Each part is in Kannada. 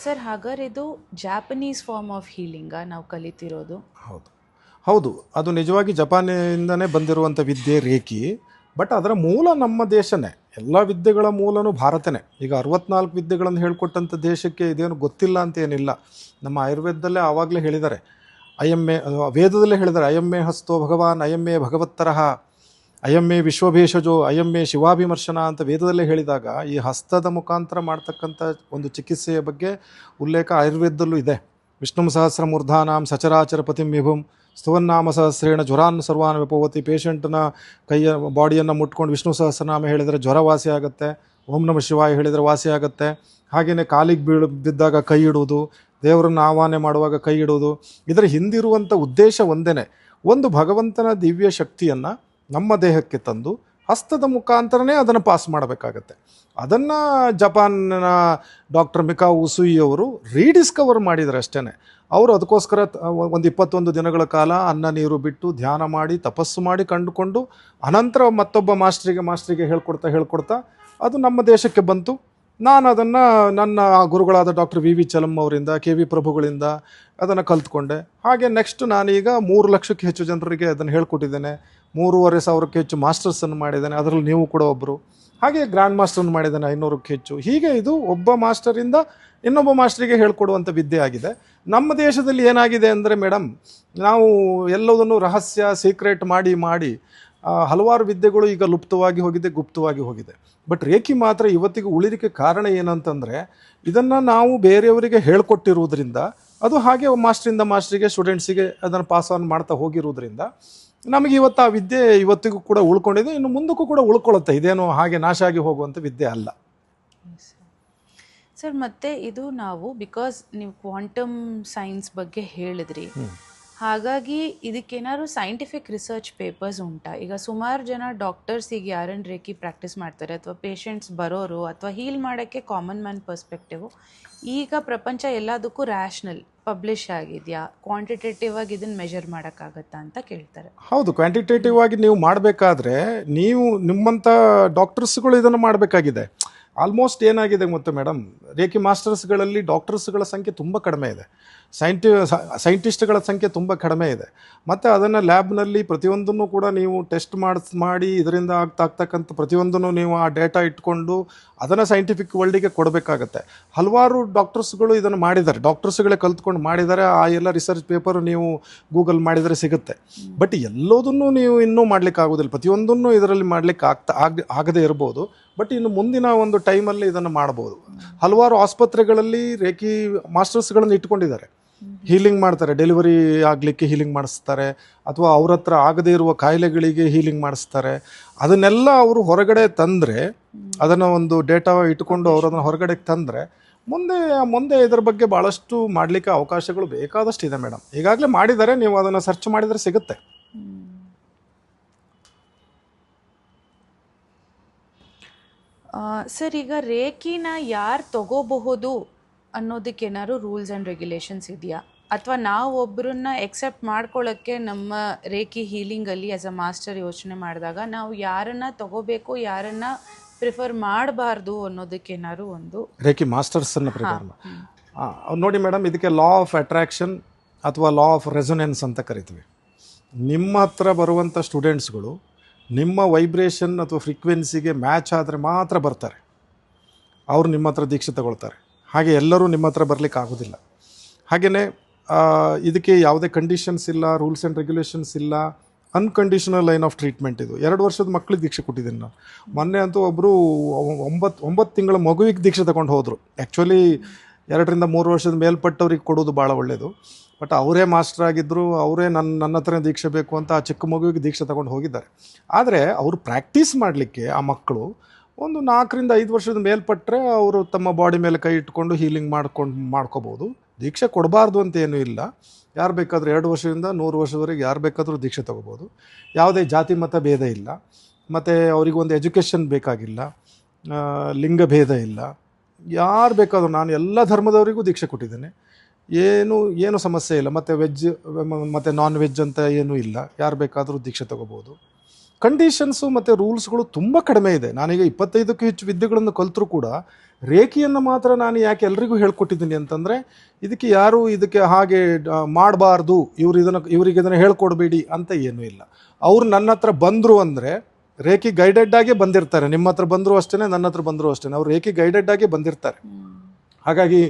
ಸರ್ ಹಾಗಾದ್ರೆ ಇದು ಜಾಪನೀಸ್ ಫಾರ್ಮ್ ಆಫ್ ಹೀಲಿಂಗಾ ನಾವು ಕಲಿತಿರೋದು? ಹೌದು ಹೌದು, ಅದು ನಿಜವಾಗಿ ಜಪಾನಿಂದನೇ ಬಂದಿರುವಂಥ ವಿದ್ಯೆ ರೇಖಿ. ಬಟ್ ಅದರ ಮೂಲ ನಮ್ಮ ದೇಶನೇ. ಎಲ್ಲ ವಿದ್ಯೆಗಳ ಮೂಲನೂ ಭಾರತನೇ. ಈಗ 64 ವಿದ್ಯೆಗಳನ್ನು ಹೇಳ್ಕೊಟ್ಟಂಥ ದೇಶಕ್ಕೆ ಇದೇನು ಗೊತ್ತಿಲ್ಲ ಅಂತ ಏನಿಲ್ಲ. ನಮ್ಮ ಆಯುರ್ವೇದದಲ್ಲೇ ಆವಾಗಲೇ ಹೇಳಿದ್ದಾರೆ, ಅಯಮ್ಮೆ ವೇದದಲ್ಲೇ ಹೇಳಿದ್ದಾರೆ, ಅಯಮ್ಮೆ ಹಸ್ತೋ ಭಗವಾನ್ ಅಯಮ್ಮೆ ಭಗವತ್ತರಹ ಅಯಮ್ಮೆ ವಿಶ್ವಭೇಷಜೋ ಅಯಮ್ಮೆ ಶಿವಾಭಿಮರ್ಶನ ಅಂತ ವೇದದಲ್ಲೇ ಹೇಳಿದಾಗ ಈ ಹಸ್ತದ ಮುಖಾಂತರ ಮಾಡ್ತಕ್ಕಂಥ ಒಂದು ಚಿಕಿತ್ಸೆಯ ಬಗ್ಗೆ ಉಲ್ಲೇಖ ಆಯುರ್ವೇದದಲ್ಲೂ ಇದೆ. ವಿಷ್ಣು ಸಹಸ್ರ ಮೂರ್ಧಾನಾಂ ಸಚರಾಚರ ಪತಿಂ ವಿಭುಂ ಸ್ತುವನ್ನಾಮ ಸಹಸ್ರೇಣ ಜ್ವರಾನ್ ಸರ್ವಾನ್ ವಿಪವತಿ. ಪೇಷಂಟ್ನ ಕೈಯ ಬಾಡಿಯನ್ನು ಮುಟ್ಕೊಂಡು ವಿಷ್ಣು ಸಹಸ್ರನಾಮ ಹೇಳಿದರೆ ಜ್ವರ ವಾಸಿ ಆಗುತ್ತೆ, ಓಂ ನಮ ಶಿವಾಯ ಹೇಳಿದರೆ ವಾಸಿ ಆಗುತ್ತೆ. ಹಾಗೆಯೇ ಕಾಲಿಗೆ ಬಿದ್ದಾಗ ಕೈ ಇಡುವುದು, ದೇವರನ್ನು ಆಹ್ವಾನ ಮಾಡುವಾಗ ಕೈ ಇಡುವುದು, ಇದರ ಹಿಂದಿರುವಂಥ ಉದ್ದೇಶ ಒಂದೇ. ಒಂದು ಭಗವಂತನ ದಿವ್ಯ ಶಕ್ತಿಯನ್ನು ನಮ್ಮ ದೇಹಕ್ಕೆ ತಂದು ಹಸ್ತದ ಮುಖಾಂತರನೇ ಅದನ್ನು ಪಾಸ್ ಮಾಡಬೇಕಾಗತ್ತೆ. ಅದನ್ನು ಜಪಾನ್ನ ಡಾಕ್ಟರ್ ಮಿಕಾವು ಉಸುಯಿ ಅವರು ರೀಡಿಸ್ಕವರ್ ಮಾಡಿದ್ದಾರೆ ಅಷ್ಟೇ. ಅವರು ಅದಕ್ಕೋಸ್ಕರ ಒಂದು 21 ದಿನಗಳ ಕಾಲ ಅನ್ನ ನೀರು ಬಿಟ್ಟು ಧ್ಯಾನ ಮಾಡಿ ತಪಸ್ಸು ಮಾಡಿ ಕಂಡುಕೊಂಡು ಅನಂತರ ಮತ್ತೊಬ್ಬ ಮಾಸ್ಟ್ರಿಗೆ ಹೇಳ್ಕೊಡ್ತಾ ಅದು ನಮ್ಮ ದೇಶಕ್ಕೆ ಬಂತು. ನಾನು ಅದನ್ನು ನನ್ನ ಗುರುಗಳಾದ ಡಾಕ್ಟರ್ ವಿ ಚಲಂ ಅವರಿಂದ, KV ಪ್ರಭುಗಳಿಂದ ಅದನ್ನು ಕಲ್ತ್ಕೊಂಡೆ. ಹಾಗೆ ನೆಕ್ಸ್ಟ್ ನಾನೀಗ 3 ಲಕ್ಷಕ್ಕೆ ಹೆಚ್ಚು ಜನರಿಗೆ ಅದನ್ನು ಹೇಳ್ಕೊಟ್ಟಿದ್ದೇನೆ. 3,500ಕ್ಕೆ ಹೆಚ್ಚು ಮಾಸ್ಟರ್ಸನ್ನು ಮಾಡಿದ್ದೇನೆ, ಅದರಲ್ಲಿ ನೀವು ಕೂಡ ಒಬ್ಬರು. ಹಾಗೆ ಗ್ರ್ಯಾಂಡ್ ಮಾಸ್ಟರ್ನ ಮಾಡಿದ್ದೇನೆ 500ಕ್ಕೆ ಹೆಚ್ಚು. ಹೀಗೆ ಇದು ಒಬ್ಬ ಮಾಸ್ಟರಿಂದ ಇನ್ನೊಬ್ಬ ಮಾಸ್ಟರಿಗೆ ಹೇಳ್ಕೊಡುವಂಥ ವಿದ್ಯೆ ಆಗಿದೆ. ನಮ್ಮ ದೇಶದಲ್ಲಿ ಏನಾಗಿದೆ ಅಂದರೆ ಮೇಡಮ್, ನಾವು ಎಲ್ಲದನ್ನು ರಹಸ್ಯ ಸೀಕ್ರೆಟ್ ಮಾಡಿ ಹಲವಾರು ವಿದ್ಯೆಗಳು ಈಗ ಲುಪ್ತವಾಗಿ ಹೋಗಿದೆ, ಗುಪ್ತವಾಗಿ ಹೋಗಿದೆ. ಬಟ್ ರೇಖಿ ಮಾತ್ರ ಇವತ್ತಿಗೂ ಉಳಿಲಿಕ್ಕೆ ಕಾರಣ ಏನಂತಂದರೆ, ಇದನ್ನು ನಾವು ಬೇರೆಯವರಿಗೆ ಹೇಳ್ಕೊಟ್ಟಿರುವುದರಿಂದ, ಅದು ಹಾಗೆ ಮಾಸ್ಟರಿಗೆ ಸ್ಟೂಡೆಂಟ್ಸಿಗೆ ಅದನ್ನು ಪಾಸ್ ಆನ್ ಮಾಡ್ತಾ ಹೋಗಿರುವುದರಿಂದ ನಮಗೆ ಇವತ್ತು ಆ ವಿದ್ಯೆ ಇವತ್ತಿಗೂ ಕೂಡ ಉಳ್ಕೊಂಡಿದೆ, ಇನ್ನು ಮುಂದಕ್ಕೂ ಕೂಡ ಉಳ್ಕೊಳ್ಳುತ್ತೆ. ಇದೇನು ಹಾಗೆ ನಾಶ ಆಗಿ ಹೋಗುವಂಥ ವಿದ್ಯೆ ಅಲ್ಲ ಸರ್. ಮತ್ತು ಇದು ನಾವು ಬಿಕಾಸ್ ನೀವು ಕ್ವಾಂಟಮ್ ಸೈನ್ಸ್ ಬಗ್ಗೆ ಹೇಳಿದ್ರಿ, ಹಾಗಾಗಿ ಇದಕ್ಕೇನಾದ್ರು ಸೈಂಟಿಫಿಕ್ ರಿಸರ್ಚ್ ಪೇಪರ್ಸ್ ಉಂಟಾ? ಈಗ ಸುಮಾರು ಜನ ಡಾಕ್ಟರ್ಸ್ ಈಗ ಯಾರನ್ನು ರೇಖಿ ಪ್ರಾಕ್ಟೀಸ್ ಮಾಡ್ತಾರೆ ಅಥವಾ ಪೇಷಂಟ್ಸ್ ಬರೋರು ಅಥವಾ ಹೀಲ್ ಮಾಡೋಕ್ಕೆ ಕಾಮನ್ ಮ್ಯಾನ್ ಪರ್ಸ್ಪೆಕ್ಟಿವು, ಈಗ ಪ್ರಪಂಚ ಎಲ್ಲದಕ್ಕೂ ರ್ಯಾಷನಲ್ ಪಬ್ಲಿಷ್ ಆಗಿದೆಯಾ, ಕ್ವಾಂಟಿಟೇಟಿವ್ ಆಗಿ ಇದನ್ನು ಮೆಜರ್ ಮಾಡೋಕ್ಕಾಗತ್ತಾ ಅಂತ ಕೇಳ್ತಾರೆ. ಹೌದು, ಕ್ವಾಂಟಿಟೇಟಿವ್ ಆಗಿ ನೀವು ಮಾಡಬೇಕಾದ್ರೆ ನೀವು ನಿಮ್ಮಂಥ ಡಾಕ್ಟರ್ಸ್ಗಳು ಇದನ್ನು ಮಾಡಬೇಕಾಗಿದೆ. ಆಲ್ಮೋಸ್ಟ್ ಏನಾಗಿದೆ ಗೊತ್ತಾ ಮೇಡಮ್, ರೇಖಿ ಮಾಸ್ಟರ್ಸ್ಗಳಲ್ಲಿ ಡಾಕ್ಟರ್ಸ್ಗಳ ಸಂಖ್ಯೆ ತುಂಬ ಕಡಿಮೆ ಇದೆ, ಸೈಂಟಿಸ್ಟ್ಗಳ ಸಂಖ್ಯೆ ತುಂಬ ಕಡಿಮೆ ಇದೆ. ಮತ್ತು ಅದನ್ನು ಲ್ಯಾಬ್ನಲ್ಲಿ ಪ್ರತಿಯೊಂದನ್ನು ಕೂಡ ನೀವು ಟೆಸ್ಟ್ ಮಾಡಿ ಇದರಿಂದ ಆಗ್ತಕ್ಕಂಥ ಪ್ರತಿಯೊಂದನ್ನು ನೀವು ಆ ಡೇಟಾ ಇಟ್ಕೊಂಡು ಅದನ್ನು ಸೈಂಟಿಫಿಕ್ ವರ್ಲ್ಡಿಗೆ ಕೊಡಬೇಕಾಗತ್ತೆ. ಹಲವಾರು ಡಾಕ್ಟರ್ಸ್ಗಳು ಇದನ್ನು ಮಾಡಿದ್ದಾರೆ, ಡಾಕ್ಟರ್ಸ್ಗಳೇ ಕಲ್ತ್ಕೊಂಡು ಮಾಡಿದ್ದಾರೆ. ಆ ಎಲ್ಲ ರಿಸರ್ಚ್ ಪೇಪರು ನೀವು ಗೂಗಲ್ ಮಾಡಿದರೆ ಸಿಗುತ್ತೆ. ಬಟ್ ಎಲ್ಲದನ್ನೂ ನೀವು ಇನ್ನೂ ಮಾಡಲಿಕ್ಕೆ ಆಗೋದಿಲ್ಲ, ಪ್ರತಿಯೊಂದನ್ನು ಇದರಲ್ಲಿ ಮಾಡಲಿಕ್ಕೆ ಆಗದೇ ಇರ್ಬೋದು. ಬಟ್ ಇನ್ನು ಮುಂದಿನ ಒಂದು ಟೈಮಲ್ಲಿ ಇದನ್ನು ಮಾಡ್ಬೋದು. ಹಲವಾರು ಆಸ್ಪತ್ರೆಗಳಲ್ಲಿ ರೇಖಿ ಮಾಸ್ಟರ್ಸ್ಗಳನ್ನು ಇಟ್ಕೊಂಡಿದ್ದಾರೆ, ಹೀಲಿಂಗ್ ಮಾಡ್ತಾರೆ. ಡೆಲಿವರಿ ಆಗಲಿಕ್ಕೆ ಹೀಲಿಂಗ್ ಮಾಡಿಸ್ತಾರೆ, ಅಥವಾ ಅವ್ರ ಹತ್ರ ಆಗದೇ ಇರುವ ಕಾಯಿಲೆಗಳಿಗೆ ಹೀಲಿಂಗ್ ಮಾಡಿಸ್ತಾರೆ. ಅದನ್ನೆಲ್ಲ ಅವರು ಹೊರಗಡೆ ತಂದರೆ, ಅದನ್ನು ಒಂದು ಡೇಟಾ ಇಟ್ಕೊಂಡು ಅವರು ಅದನ್ನು ಹೊರಗಡೆ ತಂದರೆ ಮುಂದೆ ಇದರ ಬಗ್ಗೆ ಭಾಳಷ್ಟು ಮಾಡಲಿಕ್ಕೆ ಅವಕಾಶಗಳು ಬೇಕಾದಷ್ಟು ಇದೆ ಮೇಡಮ್. ಈಗಾಗಲೇ ಮಾಡಿದ್ದಾರೆ, ನೀವು ಅದನ್ನು ಸರ್ಚ್ ಮಾಡಿದರೆ ಸಿಗುತ್ತೆ. ಸರ್, ಈಗ ರೇಖಿನ ಯಾರು ತಗೋಬಹುದು ಅನ್ನೋದಕ್ಕೇನಾದ್ರು ರೂಲ್ಸ್ ಆ್ಯಂಡ್ ರೆಗ್ಯುಲೇಷನ್ಸ್ ಇದೆಯಾ? ಅಥವಾ ನಾವು ಒಬ್ಬರನ್ನ ಎಕ್ಸೆಪ್ಟ್ ಮಾಡ್ಕೊಳ್ಳೋಕ್ಕೆ ನಮ್ಮ ರೇಖಿ ಹೀಲಿಂಗಲ್ಲಿ ಆ್ಯಸ್ ಅ ಮಾಸ್ಟರ್ ಯೋಚನೆ ಮಾಡಿದಾಗ ನಾವು ಯಾರನ್ನ ತಗೋಬೇಕು, ಯಾರನ್ನ ಪ್ರಿಫರ್ ಮಾಡಬಾರ್ದು ಅನ್ನೋದಕ್ಕೇನಾದ್ರು ಒಂದು ರೇಖಿ ಮಾಸ್ಟರ್ಸನ್ನು ಪ್ರಿಫರ್ ನೋಡಿ ಮೇಡಮ್, ಇದಕ್ಕೆ ಲಾ ಆಫ್ ಅಟ್ರಾಕ್ಷನ್ ಅಥವಾ ಲಾ ಆಫ್ ರೆಸೊನೆನ್ಸ್ ಅಂತ ಕರಿತೀವಿ. ನಿಮ್ಮ ಹತ್ರ ಬರುವಂಥ ಸ್ಟೂಡೆಂಟ್ಸ್ಗಳು ನಿಮ್ಮ ವೈಬ್ರೇಷನ್ ಅಥವಾ ಫ್ರೀಕ್ವೆನ್ಸಿಗೆ ಮ್ಯಾಚ್ ಆದರೆ ಮಾತ್ರ ಬರ್ತಾರೆ, ಅವರು ನಿಮ್ಮ ಹತ್ರ ದೀಕ್ಷೆ ತಗೊಳ್ತಾರೆ. ಹಾಗೆ ಎಲ್ಲರೂ ನಿಮ್ಮ ಹತ್ರ ಬರಲಿಕ್ಕೆ ಆಗೋದಿಲ್ಲ. ಹಾಗೆಯೇ ಇದಕ್ಕೆ ಯಾವುದೇ ಕಂಡೀಷನ್ಸ್ ಇಲ್ಲ, ರೂಲ್ಸ್ ಆ್ಯಂಡ್ ರೆಗ್ಯುಲೇಷನ್ಸ್ ಇಲ್ಲ, ಅನ್ಕಂಡೀಷನಲ್ ಲೈನ್ ಆಫ್ ಟ್ರೀಟ್ಮೆಂಟ್ ಇದು. 2 ವರ್ಷದ ಮಕ್ಕಳಿಗೆ ದೀಕ್ಷೆ ಕೊಟ್ಟಿದ್ದೀನಿ ನಾನು. ಮೊನ್ನೆ ಅಂತೂ ಒಬ್ಬರು 9 ತಿಂಗಳ ಮಗುವಿಗೆ ದೀಕ್ಷೆ ತಗೊಂಡು ಹೋದರು. ಆ್ಯಕ್ಚುಲಿ 2ರಿಂದ 3 ವರ್ಷದ ಮೇಲ್ಪಟ್ಟವ್ರಿಗೆ ಕೊಡೋದು ಭಾಳ ಒಳ್ಳೆಯದು. ಬಟ್ ಅವರೇ ಮಾಸ್ಟರ್ ಆಗಿದ್ದರು, ಅವರೇ ನನ್ನ ಹತ್ರ ದೀಕ್ಷೆ ಬೇಕು ಅಂತ ಆ ಚಿಕ್ಕ ಮಗುವಿಗೆ ದೀಕ್ಷೆ ತಗೊಂಡು ಹೋಗಿದ್ದಾರೆ. ಆದರೆ ಅವರು ಪ್ರಾಕ್ಟೀಸ್ ಮಾಡಲಿಕ್ಕೆ ಆ ಮಕ್ಕಳು ಒಂದು 4ರಿಂದ 5 ವರ್ಷದ ಮೇಲ್ಪಟ್ಟರೆ ಅವರು ತಮ್ಮ ಬಾಡಿ ಮೇಲೆ ಕೈ ಇಟ್ಕೊಂಡು ಹೀಲಿಂಗ್ ಮಾಡ್ಕೋಬೋದು. ದೀಕ್ಷೆ ಕೊಡಬಾರ್ದು ಅಂತ ಏನೂ ಇಲ್ಲ. ಯಾರು ಬೇಕಾದರೂ 2 ವರ್ಷದಿಂದ 100 ವರ್ಷದವರೆಗೆ ಯಾರು ಬೇಕಾದರೂ ದೀಕ್ಷೆ ತಗೋಬೋದು. ಯಾವುದೇ ಜಾತಿ ಮತ ಭೇದ ಇಲ್ಲ, ಮತ್ತು ಅವರಿಗೊಂದು ಎಜುಕೇಷನ್ ಬೇಕಾಗಿಲ್ಲ, ಲಿಂಗಭೇದ ಇಲ್ಲ. ಯಾರು ಬೇಕಾದರೂ, ನಾನು ಎಲ್ಲ ಧರ್ಮದವರಿಗೂ ದೀಕ್ಷೆ ಕೊಟ್ಟಿದ್ದೇನೆ, ಏನು ಸಮಸ್ಯೆ ಇಲ್ಲ. ಮತ್ತು ವೆಜ್ ಮತ್ತು ನಾನ್ ವೆಜ್ ಅಂತ ಏನೂ ಇಲ್ಲ, ಯಾರು ಬೇಕಾದರೂ ದೀಕ್ಷೆ ತಗೋಬೋದು. ಕಂಡೀಷನ್ಸು ಮತ್ತು ರೂಲ್ಸ್ಗಳು ತುಂಬ ಕಡಿಮೆ ಇದೆ. ನಾನೀಗ 25ಕ್ಕೂ ಹೆಚ್ಚು ವಿದ್ಯೆಗಳನ್ನು ಕಲಿತರೂ ಕೂಡ ರೇಖೆಯನ್ನು ಮಾತ್ರ ನಾನು ಯಾಕೆ ಎಲ್ರಿಗೂ ಹೇಳ್ಕೊಟ್ಟಿದ್ದೀನಿ ಅಂತಂದರೆ, ಇದಕ್ಕೆ ಯಾರೂ ಇದಕ್ಕೆ ಹಾಗೆ ಮಾಡಬಾರ್ದು, ಇವ್ರಿಗೆ ಇದನ್ನು ಹೇಳ್ಕೊಡ್ಬೇಡಿ ಅಂತ ಏನೂ ಇಲ್ಲ. ಅವ್ರು ನನ್ನ ಹತ್ರ ಬಂದರು ಅಂದರೆ ರೇಖೆ ಗೈಡೆಡ್ ಆಗೇ ಬಂದಿರ್ತಾರೆ. ನಿಮ್ಮ ಹತ್ರ ಬಂದರೂ ಅಷ್ಟೇ, ನನ್ನ ಹತ್ರ ಬಂದರೂ ಅಷ್ಟೇ, ಅವ್ರು ರೇಖೆ ಗೈಡೆಡ್ ಆಗೇ ಬಂದಿರ್ತಾರೆ. ಹಾಗಾಗಿ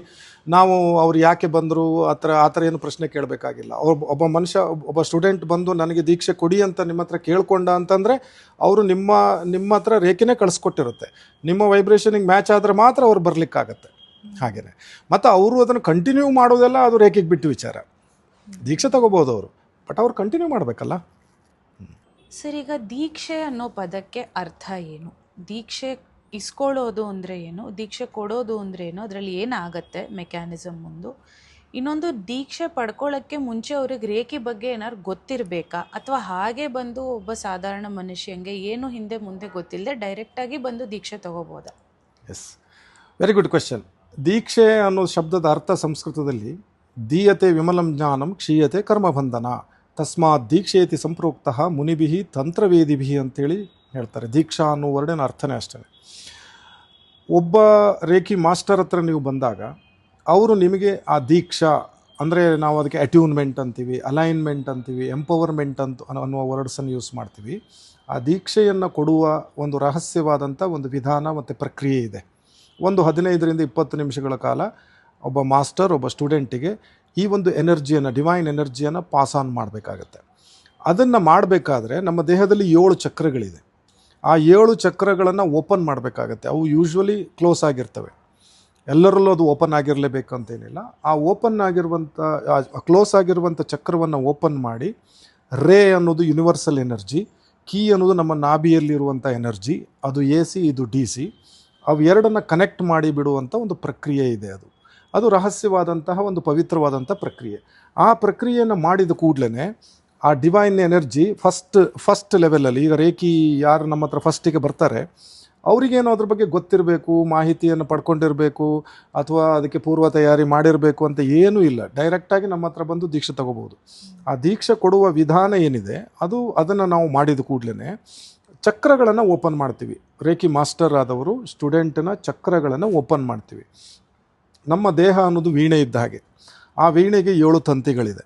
ನಾವು ಅವ್ರು ಯಾಕೆ ಬಂದರು ಆ ಥರ ಏನು ಪ್ರಶ್ನೆ ಕೇಳಬೇಕಾಗಿಲ್ಲ. ಒಬ್ಬ ಮನುಷ್ಯ, ಒಬ್ಬ ಸ್ಟೂಡೆಂಟ್ ಬಂದು ನನಗೆ ದೀಕ್ಷೆ ಕೊಡಿ ಅಂತ ನಿಮ್ಮ ಹತ್ರ ಕೇಳ್ಕೊಂಡ ಅಂತಂದರೆ ಅವರು ನಿಮ್ಮ ಹತ್ರ ರೇಖೆನೇ ಕಳಿಸ್ಕೊಟ್ಟಿರುತ್ತೆ. ನಿಮ್ಮ ವೈಬ್ರೇಷನಿಗೆ ಮ್ಯಾಚ್ ಆದರೆ ಮಾತ್ರ ಅವ್ರು ಬರಲಿಕ್ಕಾಗತ್ತೆ. ಹಾಗೆಯೇ ಮತ್ತು ಅವರು ಅದನ್ನು ಕಂಟಿನ್ಯೂ ಮಾಡೋದೆಲ್ಲ ಅದು ರೇಖೆಗೆ ಬಿಟ್ಟು ವಿಚಾರ. ದೀಕ್ಷೆ ತಗೋಬೋದು ಅವರು, ಬಟ್ ಅವ್ರು ಕಂಟಿನ್ಯೂ ಮಾಡಬೇಕಲ್ಲ. ಸರ್, ಈಗ ದೀಕ್ಷೆ ಅನ್ನೋ ಪದಕ್ಕೆ ಅರ್ಥ ಏನು? ದೀಕ್ಷೆ ಇಸ್ಕೊಳ್ಳೋದು ಅಂದರೆ ಏನು? ದೀಕ್ಷೆ ಕೊಡೋದು ಅಂದರೆ ಏನು? ಅದರಲ್ಲಿ ಏನಾಗತ್ತೆ ಮೆಕ್ಯಾನಿಸಮ್ ಒಂದು? ಇನ್ನೊಂದು, ದೀಕ್ಷೆ ಪಡ್ಕೊಳ್ಳೋಕ್ಕೆ ಮುಂಚೆ ಅವ್ರಿಗೆ ರೇಖೆ ಬಗ್ಗೆ ಏನಾದ್ರು ಗೊತ್ತಿರಬೇಕಾ, ಅಥವಾ ಹಾಗೆ ಬಂದು ಒಬ್ಬ ಸಾಧಾರಣ ಮನುಷ್ಯಂಗೆ ಏನು ಹಿಂದೆ ಮುಂದೆ ಗೊತ್ತಿಲ್ಲದೆ ಡೈರೆಕ್ಟಾಗಿ ಬಂದು ದೀಕ್ಷೆ ತಗೋಬೋದಾ? Yes, very good question. ದೀಕ್ಷೆ ಅನ್ನೋ ಶಬ್ದದ ಅರ್ಥ ಸಂಸ್ಕೃತದಲ್ಲಿ ದೀಯತೆ ವಿಮಲಂ ಜ್ಞಾನಂ ಕ್ಷೀಯತೆ ಕರ್ಮಬಂಧನ ತಸ್ಮಾತ್ ದೀಕ್ಷೇತಿ ಸಂಪ್ರೋಕ್ತಃ ಮುನಿಭಿ ತಂತ್ರವೇದಿಭಿ ಅಂತೇಳಿ ಹೇಳ್ತಾರೆ. ದೀಕ್ಷಾ ಅನ್ನೋ ವರ್ಡಿನ ಅರ್ಥನೇ ಅಷ್ಟೇ. ಒಬ್ಬ ರೇಖಿ ಮಾಸ್ಟರ್ ಹತ್ರ ನೀವು ಬಂದಾಗ ಅವರು ನಿಮಗೆ ಆ ದೀಕ್ಷಾ ಅಂದರೆ, ನಾವು ಅದಕ್ಕೆ ಅಟ್ಯೂನ್ಮೆಂಟ್ ಅಂತೀವಿ, ಅಲೈನ್ಮೆಂಟ್ ಅಂತೀವಿ, ಎಂಪವರ್ಮೆಂಟ್ ಅನ್ನುವ ವರ್ಡ್ಸನ್ನು ಯೂಸ್ ಮಾಡ್ತೀವಿ. ಆ ದೀಕ್ಷೆಯನ್ನು ಕೊಡುವ ಒಂದು ರಹಸ್ಯವಾದಂಥ ಒಂದು ವಿಧಾನ ಮತ್ತು ಪ್ರಕ್ರಿಯೆ ಇದೆ. ಒಂದು 15ರಿಂದ 20 ನಿಮಿಷಗಳ ಕಾಲ ಒಬ್ಬ ಮಾಸ್ಟರ್ ಒಬ್ಬ ಸ್ಟೂಡೆಂಟಿಗೆ ಈ ಒಂದು ಎನರ್ಜಿಯನ್ನು, ಡಿವೈನ್ ಎನರ್ಜಿಯನ್ನು ಪಾಸ್ ಆನ್ ಮಾಡಬೇಕಾಗತ್ತೆ. ಅದನ್ನು ಮಾಡಬೇಕಾದ್ರೆ ನಮ್ಮ ದೇಹದಲ್ಲಿ 7 ಚಕ್ರಗಳಿದೆ. ಆ 7 ಚಕ್ರಗಳನ್ನು ಓಪನ್ ಮಾಡಬೇಕಾಗತ್ತೆ. ಅವು ಯೂಶ್ವಲಿ ಕ್ಲೋಸ್ ಆಗಿರ್ತವೆ. ಎಲ್ಲರಲ್ಲೂ ಅದು ಓಪನ್ ಆಗಿರಲೇಬೇಕಂತೇನಿಲ್ಲ. ಆ ಓಪನ್ ಆಗಿರುವಂಥ, ಕ್ಲೋಸ್ ಆಗಿರುವಂಥ ಚಕ್ರವನ್ನು ಓಪನ್ ಮಾಡಿ, ರೇ ಅನ್ನೋದು ಯೂನಿವರ್ಸಲ್ ಎನರ್ಜಿ, ಕೀ ಅನ್ನೋದು ನಮ್ಮ ನಾಭಿಯಲ್ಲಿರುವಂಥ ಎನರ್ಜಿ, ಅದು AC, ಇದು DC, ಅವು ಎರಡನ್ನು ಕನೆಕ್ಟ್ ಮಾಡಿ ಬಿಡುವಂಥ ಒಂದು ಪ್ರಕ್ರಿಯೆ ಇದೆ. ಅದು ರಹಸ್ಯವಾದಂತಹ ಒಂದು ಪವಿತ್ರವಾದಂಥ ಪ್ರಕ್ರಿಯೆ. ಆ ಪ್ರಕ್ರಿಯೆಯನ್ನು ಮಾಡಿದ ಕೂಡಲೇ ಆ ಡಿವೈನ್ ಎನರ್ಜಿ ಫಸ್ಟ್ ಲೆವೆಲಲ್ಲಿ, ಈಗ ರೇಖಿ ಯಾರು ನಮ್ಮ ಹತ್ರ ಫಸ್ಟಿಗೆ ಬರ್ತಾರೆ ಅವರಿಗೇನೋ ಅದ್ರ ಬಗ್ಗೆ ಗೊತ್ತಿರಬೇಕು, ಮಾಹಿತಿಯನ್ನು ಪಡ್ಕೊಂಡಿರಬೇಕು, ಅಥವಾ ಅದಕ್ಕೆ ಪೂರ್ವ ತಯಾರಿ ಮಾಡಿರಬೇಕು ಅಂತ ಏನೂ ಇಲ್ಲ. ಡೈರೆಕ್ಟಾಗಿ ನಮ್ಮ ಹತ್ರ ಬಂದು ದೀಕ್ಷೆ ತಗೋಬೋದು. ಆ ದೀಕ್ಷೆ ಕೊಡುವ ವಿಧಾನ ಏನಿದೆ ಅದನ್ನು ನಾವು ಮಾಡಿದ ಕೂಡಲೇ ಚಕ್ರಗಳನ್ನು ಓಪನ್ ಮಾಡ್ತೀವಿ. ರೇಖಿ ಮಾಸ್ಟರ್ ಆದವರು ಸ್ಟೂಡೆಂಟ್ನ ಚಕ್ರಗಳನ್ನು ಓಪನ್ ಮಾಡ್ತೀವಿ. ನಮ್ಮ ದೇಹ ಅನ್ನೋದು ವೀಣೆ ಇದ್ದ ಹಾಗೆ. ಆ ವೀಣೆಗೆ 7 ತಂತಿಗಳಿದೆ.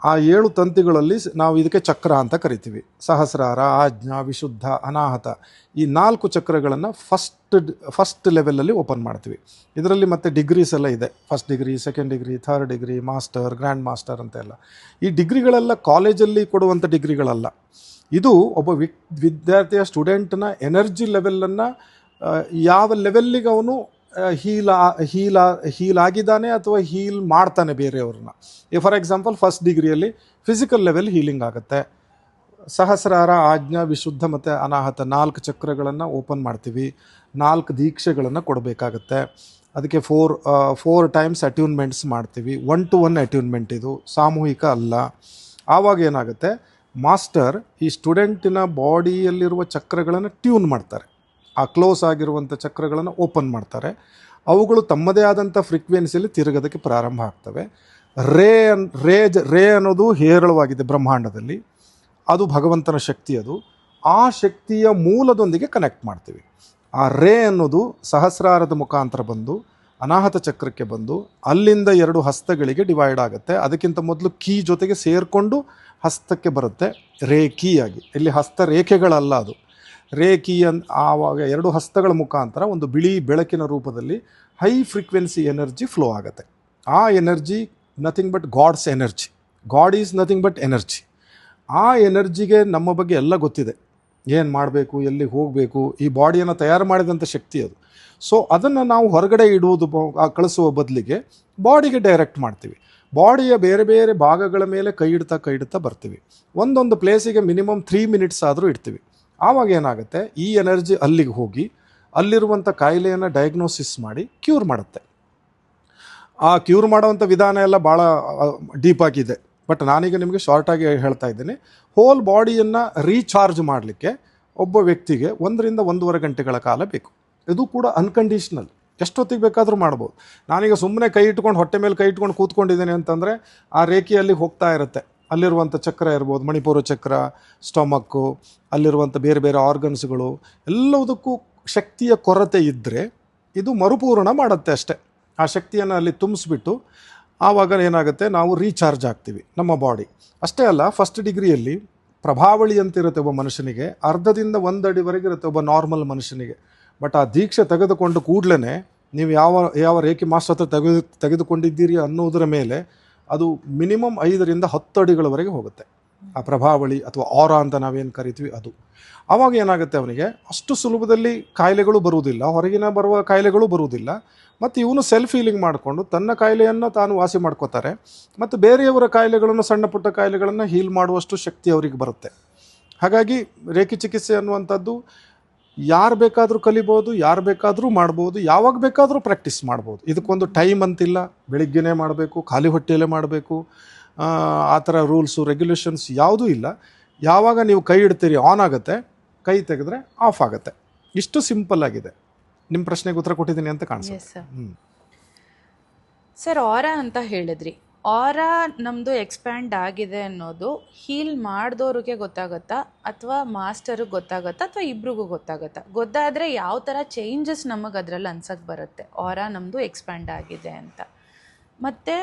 ಆ 7 ತಂತಿಗಳಲ್ಲಿ ನಾವು ಇದಕ್ಕೆ ಚಕ್ರ ಅಂತ ಕರಿತೀವಿ. ಸಹಸ್ರಾರ, ಆಜ್ಞಾ, ವಿಶುದ್ಧ, ಅನಾಹತ, ಈ 4 ಚಕ್ರಗಳನ್ನು ಫಸ್ಟ್ ಲೆವೆಲಲ್ಲಿ ಓಪನ್ ಮಾಡ್ತೀವಿ. ಇದರಲ್ಲಿ ಮತ್ತೆ ಡಿಗ್ರೀಸ್ ಎಲ್ಲ ಇದೆ. First degree, second degree, third degree, master, grand master ಅಂತೆಲ್ಲ. ಈ ಡಿಗ್ರಿಗಳೆಲ್ಲ ಕಾಲೇಜಲ್ಲಿ ಕೊಡುವಂಥ ಡಿಗ್ರಿಗಳಲ್ಲ. ಇದು ಒಬ್ಬ ವಿದ್ಯಾರ್ಥಿಯ, ಸ್ಟೂಡೆಂಟ್ನ ಎನರ್ಜಿ ಲೆವೆಲನ್ನು ಯಾವ ಲೆವೆಲ್ಲಿಗೆ ಅವನು ಹೀಲ್ ಆಗಿದ್ದಾನೆ ಅಥವಾ ಹೀಲ್ ಮಾಡ್ತಾನೆ ಬೇರೆಯವ್ರನ್ನ. ಫಾರ್ ಎಕ್ಸಾಂಪಲ್, ಫಸ್ಟ್ ಡಿಗ್ರಿಯಲ್ಲಿ ಫಿಸಿಕಲ್ ಲೆವೆಲ್ ಹೀಲಿಂಗ್ ಆಗುತ್ತೆ. ಸಹಸ್ರಾರ, ಆಜ್ಞಾ, ವಿಶುದ್ಧ ಮತ್ತು ಅನಾಹತ 4 ಚಕ್ರಗಳನ್ನು ಓಪನ್ ಮಾಡ್ತೀವಿ. 4 ದೀಕ್ಷೆಗಳನ್ನು ಕೊಡಬೇಕಾಗತ್ತೆ. ಅದಕ್ಕೆ 4 ಟೈಮ್ಸ್ ಅಟ್ಯೂನ್ಮೆಂಟ್ಸ್ ಮಾಡ್ತೀವಿ. 1-to-1 ಅಟ್ಯೂನ್ಮೆಂಟ್, ಇದು ಸಾಮೂಹಿಕ ಅಲ್ಲ. ಆವಾಗ ಏನಾಗುತ್ತೆ, ಮಾಸ್ಟರ್ ಈ ಸ್ಟೂಡೆಂಟಿನ ಬಾಡಿಯಲ್ಲಿರುವ ಚಕ್ರಗಳನ್ನು ಟ್ಯೂನ್ ಮಾಡ್ತಾರೆ. ಆ ಕ್ಲೋಸ್ ಆಗಿರುವಂಥ ಚಕ್ರಗಳನ್ನು ಓಪನ್ ಮಾಡ್ತಾರೆ. ಅವುಗಳು ತಮ್ಮದೇ ಆದಂಥ ಫ್ರೀಕ್ವೆನ್ಸಿಯಲ್ಲಿ ತಿರುಗೋದಕ್ಕೆ ಪ್ರಾರಂಭ ಆಗ್ತವೆ. ರೇ ಅನ್ನೋದು ಹೇರಳವಾಗಿದೆ ಬ್ರಹ್ಮಾಂಡದಲ್ಲಿ. ಅದು ಭಗವಂತನ ಶಕ್ತಿ. ಆ ಶಕ್ತಿಯ ಮೂಲದೊಂದಿಗೆ ಕನೆಕ್ಟ್ ಮಾಡ್ತೀವಿ. ಆ ರೇ ಅನ್ನೋದು ಸಹಸ್ರಾರದ ಮುಖಾಂತರ ಬಂದು ಅನಾಹತ ಚಕ್ರಕ್ಕೆ ಬಂದು ಅಲ್ಲಿಂದ 2 ಹಸ್ತಗಳಿಗೆ ಡಿವೈಡ್ ಆಗುತ್ತೆ. ಅದಕ್ಕಿಂತ ಮೊದಲು ಕೀ ಜೊತೆಗೆ ಸೇರಿಕೊಂಡು ಹಸ್ತಕ್ಕೆ ಬರುತ್ತೆ ರೇಖಿಯಾಗಿ. ಇಲ್ಲಿ ಹಸ್ತ ರೇಖೆಗಳಲ್ಲ, ಅದು ರೇಖಿ. ಆವಾಗ 2 ಹಸ್ತಗಳ ಮುಖಾಂತರ ಒಂದು ಬಿಳಿ ಬೆಳಕಿನ ರೂಪದಲ್ಲಿ ಹೈ ಫ್ರೀಕ್ವೆನ್ಸಿ ಎನರ್ಜಿ ಫ್ಲೋ ಆಗುತ್ತೆ. ಆ energy nothing but god's energy. God is nothing but energy. ಆ ಎನರ್ಜಿಗೆ ನಮ್ಮ ಬಗ್ಗೆ ಎಲ್ಲ ಗೊತ್ತಿದೆ. ಏನು ಮಾಡಬೇಕು, ಎಲ್ಲಿ ಹೋಗಬೇಕು, ಈ ಬಾಡಿಯನ್ನು ತಯಾರು ಮಾಡಿದಂಥ ಶಕ್ತಿ ಅದು. ಸೊ ಅದನ್ನು ನಾವು ಹೊರಗಡೆ ಇಡುವುದು, ಕಳಿಸುವ ಬದಲಿಗೆ ಬಾಡಿಗೆ ಡೈರೆಕ್ಟ್ ಮಾಡ್ತೀವಿ. ಬಾಡಿಯ ಬೇರೆ ಬೇರೆ ಭಾಗಗಳ ಮೇಲೆ ಕೈ ಇಡ್ತಾ ಬರ್ತೀವಿ. ಒಂದೊಂದು ಪ್ಲೇಸಿಗೆ ಮಿನಿಮಮ್ 3 ಮಿನಿಟ್ಸ್ ಆದರೂ ಇಡ್ತೀವಿ. ಆವಾಗ ಏನಾಗುತ್ತೆ, ಈ ಎನರ್ಜಿ ಅಲ್ಲಿಗೆ ಹೋಗಿ ಅಲ್ಲಿರುವಂಥ ಕಾಯಿಲೆಯನ್ನು ಡಯಾಗ್ನೋಸಿಸ್ ಮಾಡಿ ಕ್ಯೂರ್ ಮಾಡುತ್ತೆ. ಆ ಕ್ಯೂರ್ ಮಾಡೋವಂಥ ವಿಧಾನ ಎಲ್ಲ ಭಾಳ ಡೀಪ್ ಆಗಿದೆ. ಬಟ್ ನಾನೀಗ ನಿಮಗೆ ಶಾರ್ಟಾಗಿ ಹೇಳ್ತಾ ಇದ್ದೀನಿ. ಹೋಲ್ ಬಾಡಿಯನ್ನು ರೀಚಾರ್ಜ್ ಮಾಡಲಿಕ್ಕೆ ಒಬ್ಬ ವ್ಯಕ್ತಿಗೆ 1ರಿಂದ 1.5 ಗಂಟೆಗಳ ಕಾಲ ಬೇಕು. ಇದು ಕೂಡ ಅನ್ಕಂಡೀಷ್ನಲ್, ಎಷ್ಟೊತ್ತಿಗೆ ಬೇಕಾದರೂ ಮಾಡ್ಬೋದು. ನಾನೀಗ ಸುಮ್ಮನೆ ಕೈ ಇಟ್ಕೊಂಡು ಹೊಟ್ಟೆ ಮೇಲೆ ಕೈ ಇಟ್ಕೊಂಡು ಕೂತ್ಕೊಂಡಿದ್ದೇನೆ ಅಂತಂದರೆ ಆ ರೇಖೆಯಲ್ಲಿ ಹೋಗ್ತಾ ಇರುತ್ತೆ. ಅಲ್ಲಿರುವಂಥ ಚಕ್ರ ಇರ್ಬೋದು, ಮಣಿಪುರ ಚಕ್ರ, ಸ್ಟೊಮಕ್ಕು, ಅಲ್ಲಿರುವಂಥ ಬೇರೆ ಬೇರೆ ಆರ್ಗನ್ಸ್ಗಳು ಎಲ್ಲದಕ್ಕೂ ಶಕ್ತಿಯ ಕೊರತೆ ಇದ್ದರೆ ಇದು ಮರುಪೂರ್ಣ ಮಾಡುತ್ತೆ ಅಷ್ಟೇ. ಆ ಶಕ್ತಿಯನ್ನು ಅಲ್ಲಿ ತುಂಬಿಸ್ಬಿಟ್ಟು ಆವಾಗ ಏನಾಗುತ್ತೆ, ನಾವು ರೀಚಾರ್ಜ್ ಆಗ್ತೀವಿ ನಮ್ಮ ಬಾಡಿ. ಅಷ್ಟೇ ಅಲ್ಲ, ಫಸ್ಟ್ ಡಿಗ್ರಿಯಲ್ಲಿ ಪ್ರಭಾವಳಿ ಅಂತ ಇರುತ್ತೆ ಒಬ್ಬ ಮನುಷ್ಯನಿಗೆ, ಅರ್ಧದಿಂದ 1 ಅಡಿವರೆಗೆ ಇರುತ್ತೆ ಒಬ್ಬ ನಾರ್ಮಲ್ ಮನುಷ್ಯನಿಗೆ. ಬಟ್ ಆ ದೀಕ್ಷೆ ತೆಗೆದುಕೊಂಡು ಕೂಡಲೇ ನೀವು ಯಾವ ರೇಖೆ ಮಾಸ್ಟರ್ ಹತ್ರ ತೆಗೆದುಕೊಂಡಿದ್ದೀರಿ ಅನ್ನೋದರ ಮೇಲೆ ಅದು ಮಿನಿಮಮ್ 5ರಿಂದ 10 ಅಡಿಗಳವರೆಗೆ ಹೋಗುತ್ತೆ ಆ ಪ್ರಭಾವಳಿ ಅಥವಾ ಆರಾ ಅಂತ ನಾವೇನು ಕರಿತೀವಿ ಅದು. ಆವಾಗ ಏನಾಗುತ್ತೆ, ಅವನಿಗೆ ಅಷ್ಟು ಸುಲಭದಲ್ಲಿ ಕಾಯಿಲೆಗಳು ಬರುವುದಿಲ್ಲ, ಹೊರಗಿನ ಬರುವ ಕಾಯಿಲೆಗಳು ಬರುವುದಿಲ್ಲ. ಮತ್ತು ಇವನು ಸೆಲ್ಫ್ ಹೀಲಿಂಗ್ ಮಾಡಿಕೊಂಡು ತನ್ನ ಕಾಯಿಲೆಯನ್ನು ತಾನು ವಾಸಿ ಮಾಡ್ಕೋತಾರೆ ಮತ್ತು ಬೇರೆಯವರ ಕಾಯಿಲೆಗಳನ್ನು, ಸಣ್ಣ ಪುಟ್ಟ ಕಾಯಿಲೆಗಳನ್ನು ಹೀಲ್ ಮಾಡುವಷ್ಟು ಶಕ್ತಿ ಅವರಿಗೆ ಬರುತ್ತೆ. ಹಾಗಾಗಿ ರೇಖಿ ಚಿಕಿತ್ಸೆ ಅನ್ನುವಂಥದ್ದು ಯಾರು ಬೇಕಾದರೂ ಕಲಿಬೋದು, ಯಾರು ಬೇಕಾದರೂ ಮಾಡ್ಬೋದು, ಯಾವಾಗ ಬೇಕಾದರೂ ಪ್ರಾಕ್ಟೀಸ್ ಮಾಡ್ಬೋದು. ಇದಕ್ಕೊಂದು ಟೈಮ್ ಅಂತಿಲ್ಲ, ಬೆಳಿಗ್ಗೆನೇ ಮಾಡಬೇಕು, ಖಾಲಿ ಹೊಟ್ಟೆಯಲ್ಲೇ ಮಾಡಬೇಕು, ಆ ಥರ ರೂಲ್ಸು ರೆಗ್ಯುಲೇಷನ್ಸ್ ಯಾವುದೂ ಇಲ್ಲ. ಯಾವಾಗ ನೀವು ಕೈ ಇಡ್ತೀರಿ ಆನ್ ಆಗುತ್ತೆ, ಕೈ ತೆಗೆದ್ರೆ ಆಫ್ ಆಗುತ್ತೆ. ಇಷ್ಟು ಸಿಂಪಲ್ ಆಗಿದೆ. ನಿಮ್ಮ ಪ್ರಶ್ನೆಗೆ ಉತ್ತರ ಕೊಟ್ಟಿದ್ದೀನಿ ಅಂತ ಕಾಣಿಸುತ್ತೆ. ಸರ್, ಆರಾ ಅಂತ ಹೇಳಿದ್ರಿ. ಆರಾ ನಮ್ಮದು ಎಕ್ಸ್ಪ್ಯಾಂಡ್ ಆಗಿದೆ ಅನ್ನೋದು ಹೀಲ್ ಮಾಡಿದವ್ರಿಗೆ ಗೊತ್ತಾಗತ್ತಾ ಅಥವಾ ಮಾಸ್ಟರಿಗೆ ಗೊತ್ತಾಗತ್ತಾ ಅಥವಾ ಇಬ್ರಿಗೂ ಗೊತ್ತಾಗತ್ತಾ? ಗೊತ್ತಾದರೆ ಯಾವ ಥರ ಚೇಂಜಸ್ ನಮಗೆ ಅದರಲ್ಲಿ ಅನ್ಸಕ್ಕೆ ಬರುತ್ತೆ ಆರಾ ನಮ್ಮದು ಎಕ್ಸ್ಪ್ಯಾಂಡ್ ಆಗಿದೆ ಅಂತ? ಮತ್ತು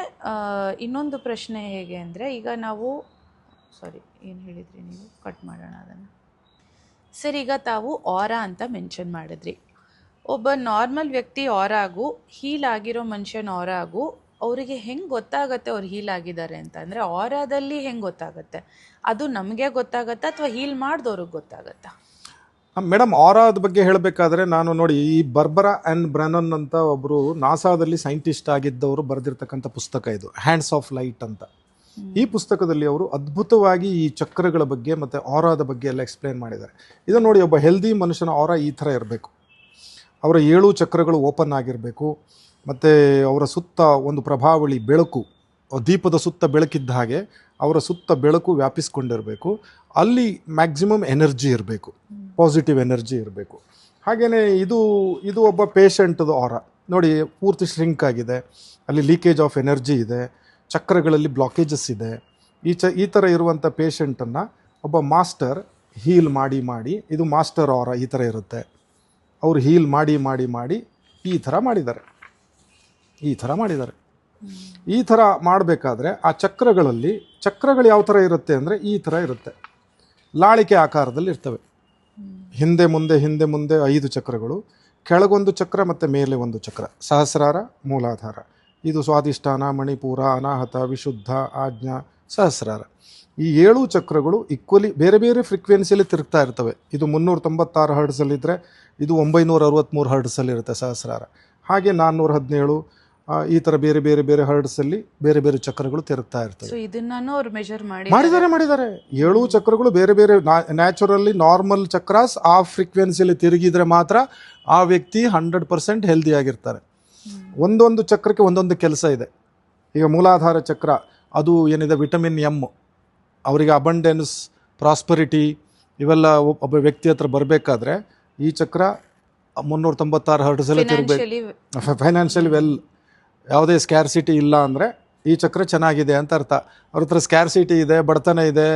ಇನ್ನೊಂದು ಪ್ರಶ್ನೆ ಹೇಗೆ ಅಂದರೆ, ಈಗ ನಾವು ಏನು ಹೇಳಿದ್ರಿ ನೀವು? ಕಟ್ ಮಾಡೋಣ ಅದನ್ನು. ಸರ್, ಈಗ ತಾವು ಆರಾ ಅಂತ ಮೆನ್ಷನ್ ಮಾಡಿದ್ರಿ. ಒಬ್ಬ ನಾರ್ಮಲ್ ವ್ಯಕ್ತಿ ಆರಾಗೂ ಹೀಲ್ ಆಗಿರೋ ಮನುಷ್ಯನ ಆರಾಗೂ ಅವರಿಗೆ ಹೆಂಗೆ ಗೊತ್ತಾಗತ್ತೆ ಅವ್ರು ಹೀಲ್ ಆಗಿದ್ದಾರೆ ಅಂತ? ಅಂದರೆ ಆರಾದಲ್ಲಿ ಹೆಂಗೆ ಗೊತ್ತಾಗತ್ತೆ? ಅದು ನಮಗೆ ಗೊತ್ತಾಗತ್ತಾ ಅಥವಾ ಹೀಲ್ ಮಾಡಿದವ್ರಿಗೆ ಗೊತ್ತಾಗತ್ತಾ? ಮೇಡಮ್, ಆರಾದ ಬಗ್ಗೆ ಹೇಳಬೇಕಾದ್ರೆ ನಾನು ನೋಡಿ, ಈ ಬರ್ಬರಾ ಆ್ಯಂಡ್ ಬ್ರನನ್ ಅಂತ ಒಬ್ಬರು ನಾಸಾದಲ್ಲಿ ಸೈಂಟಿಸ್ಟ್ ಆಗಿದ್ದವರು ಬರೆದಿರ್ತಕ್ಕಂಥ ಪುಸ್ತಕ ಇದು, ಹ್ಯಾಂಡ್ಸ್ ಆಫ್ ಲೈಟ್ ಅಂತ. ಈ ಪುಸ್ತಕದಲ್ಲಿ ಅವರು ಅದ್ಭುತವಾಗಿ ಈ ಚಕ್ರಗಳ ಬಗ್ಗೆ ಮತ್ತು ಆರಾದ ಬಗ್ಗೆ ಎಲ್ಲ ಎಕ್ಸ್ಪ್ಲೇನ್ ಮಾಡಿದ್ದಾರೆ. ಇದು ನೋಡಿ, ಒಬ್ಬ ಹೆಲ್ದಿ ಮನುಷ್ಯನ ಆರಾ ಈ ಥರ ಇರಬೇಕು. ಅವರ 7 ಚಕ್ರಗಳು ಓಪನ್ ಆಗಿರಬೇಕು ಮತ್ತು ಅವರ ಸುತ್ತ ಒಂದು ಪ್ರಭಾವಳಿ ಬೆಳಕು, ದೀಪದ ಸುತ್ತ ಬೆಳಕಿದ್ದ ಹಾಗೆ ಅವರ ಸುತ್ತ ಬೆಳಕು ವ್ಯಾಪಿಸ್ಕೊಂಡಿರಬೇಕು. ಅಲ್ಲಿ ಮ್ಯಾಕ್ಸಿಮಮ್ ಎನರ್ಜಿ ಇರಬೇಕು, ಪಾಸಿಟಿವ್ ಎನರ್ಜಿ ಇರಬೇಕು. ಹಾಗೆಯೇ ಇದು ಒಬ್ಬ ಪೇಷಂಟ್ದು ಆರಾ ನೋಡಿ, ಪೂರ್ತಿ ಶ್ರಿಂಕ್ ಆಗಿದೆ, ಅಲ್ಲಿ ಲೀಕೇಜ್ ಆಫ್ ಎನರ್ಜಿ ಇದೆ, ಚಕ್ರಗಳಲ್ಲಿ ಬ್ಲಾಕೇಜಸ್ ಇದೆ. ಈ ಥರ ಇರುವಂಥ ಪೇಷಂಟನ್ನು ಒಬ್ಬ ಮಾಸ್ಟರ್ ಹೀಲ್ ಮಾಡಿ ಇದು ಮಾಸ್ಟರ್ ಆರಾ ಈ ಥರ ಇರುತ್ತೆ. ಅವರು ಹೀಲ್ ಮಾಡಿ ಈ ಥರ ಮಾಡಿದ್ದಾರೆ. ಈ ಥರ ಮಾಡಬೇಕಾದ್ರೆ ಆ ಚಕ್ರಗಳು ಯಾವ ಥರ ಇರುತ್ತೆ ಅಂದರೆ ಈ ಥರ ಇರುತ್ತೆ, ಲಾಳಿಕೆ ಆಕಾರದಲ್ಲಿ ಇರ್ತವೆ. ಹಿಂದೆ ಮುಂದೆ 5 ಚಕ್ರಗಳು, ಕೆಳಗೊಂದು ಚಕ್ರ ಮತ್ತು ಮೇಲೆ ಒಂದು ಚಕ್ರ, ಸಹಸ್ರಾರ, ಮೂಲಾಧಾರ. ಇದು ಸ್ವಾಧಿಷ್ಠಾನ, ಮಣಿಪುರ, ಅನಾಹತ, ವಿಶುದ್ಧ, ಆಜ್ಞಾ, ಸಹಸ್ರಾರ. ಈ 7 ಚಕ್ರಗಳು ಈಕ್ವಲಿ ಬೇರೆ ಬೇರೆ ಫ್ರೀಕ್ವೆನ್ಸಿಯಲ್ಲಿ ತಿರುಗ್ತಾ ಇರ್ತವೆ. ಇದು 396 ಹರ್ಡ್ಸಲ್ಲಿದ್ದರೆ ಇದು 963 ಹರ್ಡ್ಸಲ್ಲಿರುತ್ತೆ ಸಹಸ್ರಾರ. ಹಾಗೆ 417 ಈ ಥರ ಬೇರೆ ಬೇರೆ ಹರ್ಡ್ಸಲ್ಲಿ ಬೇರೆ ಬೇರೆ ಚಕ್ರಗಳು ತಿರುಗ್ತಾ ಇರ್ತವೆ. ಇದನ್ನು ಅವ್ರು ಮೆಜರ್ ಮಾಡಿದ್ದಾರೆ. 7 ಚಕ್ರಗಳು ಬೇರೆ ಬೇರೆ ನ್ಯಾಚುರಲಿ ನಾರ್ಮಲ್ ಚಕ್ರಾಸ್ ಆ ಫ್ರೀಕ್ವೆನ್ಸಿಯಲ್ಲಿ ತಿರುಗಿದ್ರೆ ಮಾತ್ರ ಆ ವ್ಯಕ್ತಿ 100% ಹೆಲ್ದಿ ಆಗಿರ್ತಾರೆ. ಒಂದೊಂದು ಚಕ್ರಕ್ಕೆ ಒಂದೊಂದು ಕೆಲಸ ಇದೆ. ಈಗ ಮೂಲಾಧಾರ ಚಕ್ರ ಅದು ಏನಿದೆ, ವಿಟಮಿನ್ ಎಮ್, ಅವರಿಗೆ ಅಬಂಡೆನ್ಸ್, ಪ್ರಾಸ್ಪರಿಟಿ ಇವೆಲ್ಲ ಒಬ್ಬ ವ್ಯಕ್ತಿ ಹತ್ರ ಬರಬೇಕಾದ್ರೆ ಈ ಚಕ್ರ 396 ಹರ್ಟ್ಸಲ್ಲಿ ತಿರುಗಬೇಕು. ಫೈನಾನ್ಷಿಯಲಿ ವೆಲ್, ಯಾವುದೇ ಸ್ಕ್ಯಾರ್ಸಿಟಿ ಇಲ್ಲ ಅಂದರೆ ಈ ಚಕ್ರ ಚೆನ್ನಾಗಿದೆ ಅಂತ ಅರ್ಥ. ಅವ್ರ ಹತ್ರ ಸ್ಕ್ಯಾರ್ಸಿಟಿ ಇದೆ, ಬಡತನ ಇದೆ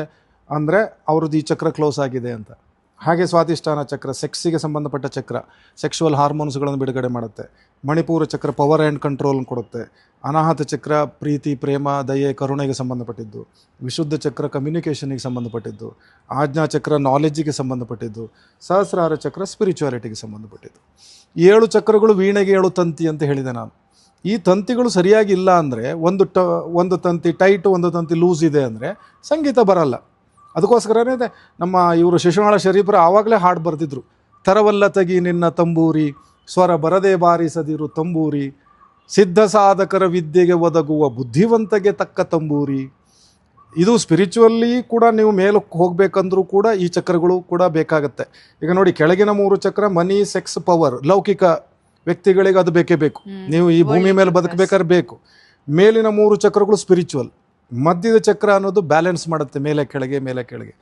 ಅಂದರೆ ಅವ್ರದ್ದು ಈ ಚಕ್ರ ಕ್ಲೋಸ್ ಆಗಿದೆ ಅಂತ. ಹಾಗೆ ಸ್ವಾಧಿಷ್ಠಾನ ಚಕ್ರ ಸೆಕ್ಸಿಗೆ ಸಂಬಂಧಪಟ್ಟ ಚಕ್ರ, ಸೆಕ್ಷುವಲ್ ಹಾರ್ಮೋನ್ಸ್ಗಳನ್ನು ಬಿಡುಗಡೆ ಮಾಡುತ್ತೆ. ಮಣಿಪುರ ಚಕ್ರ ಪವರ್ ಆ್ಯಂಡ್ ಕಂಟ್ರೋಲ್ ಕೊಡುತ್ತೆ. ಅನಾಹತ ಚಕ್ರ ಪ್ರೀತಿ, ಪ್ರೇಮ, ದಯೆ, ಕರುಣೆಗೆ ಸಂಬಂಧಪಟ್ಟಿದ್ದು. ವಿಶುದ್ಧ ಚಕ್ರ ಕಮ್ಯುನಿಕೇಷನಿಗೆ ಸಂಬಂಧಪಟ್ಟಿದ್ದು. ಆಜ್ಞಾ ಚಕ್ರ ನಾಲೆಡ್ಜಿಗೆ ಸಂಬಂಧಪಟ್ಟಿದ್ದು. ಸಹಸ್ರಾರ ಚಕ್ರ ಸ್ಪಿರಿಚುವಾಲಿಟಿಗೆ ಸಂಬಂಧಪಟ್ಟಿದ್ದು. 7 ಚಕ್ರಗಳು ವೀಣೆಗೆ 7 ತಂತಿ ಅಂತ ಹೇಳಿದೆ ನಾನು. ಈ ತಂತಿಗಳು ಸರಿಯಾಗಿ ಇಲ್ಲ ಅಂದರೆ, ಒಂದು ತಂತಿ ಟೈಟು, ಒಂದು ತಂತಿ ಲೂಸ್ ಇದೆ ಅಂದರೆ ಸಂಗೀತ ಬರಲ್ಲ. ಅದಕ್ಕೋಸ್ಕರನೇ ನಮ್ಮ ಇವರು ಶಿಶುನಾಳ ಶರೀಫರು ಆವಾಗಲೇ ಹಾಡು ಬರೆದಿದ್ರು, ತರವಲ್ಲ ತಗಿ ನಿನ್ನ ತಂಬೂರಿ, ಸ್ವರ ಬರದೇ ಬಾರಿಸದಿರು ತಂಬೂರಿ, ಸಿದ್ಧ ಸಾಧಕರ ವಿದ್ಯೆಗೆ ಒದಗುವ ಬುದ್ಧಿವಂತಗೆ ತಕ್ಕ ತಂಬೂರಿ. ಇದು ಸ್ಪಿರಿಚುವಲ್ಲಿ ಕೂಡ ನೀವು ಮೇಲಕ್ಕೆ ಹೋಗಬೇಕಂದ್ರೂ ಕೂಡ ಈ ಚಕ್ರಗಳು ಕೂಡ ಬೇಕಾಗತ್ತೆ. ಈಗ ನೋಡಿ, ಕೆಳಗಿನ 3 ಚಕ್ರ ಮನಿ, ಸೆಕ್ಸ್, ಪವರ್, ಲೌಕಿಕ ವ್ಯಕ್ತಿಗಳಿಗೆ ಅದು ಬೇಕೇ ಬೇಕು. ನೀವು ಈ ಭೂಮಿ ಮೇಲೆ ಬದುಕಬೇಕಾದ್ರೆ ಬೇಕು. ಮೇಲಿನ 3 ಚಕ್ರಗಳು ಸ್ಪಿರಿಚುವಲ್. ಮಧ್ಯದ ಚಕ್ರ ಅನ್ನೋದು ಬ್ಯಾಲೆನ್ಸ್ ಮಾಡುತ್ತೆ, ಮೇಲೆ ಕೆಳಗೆ.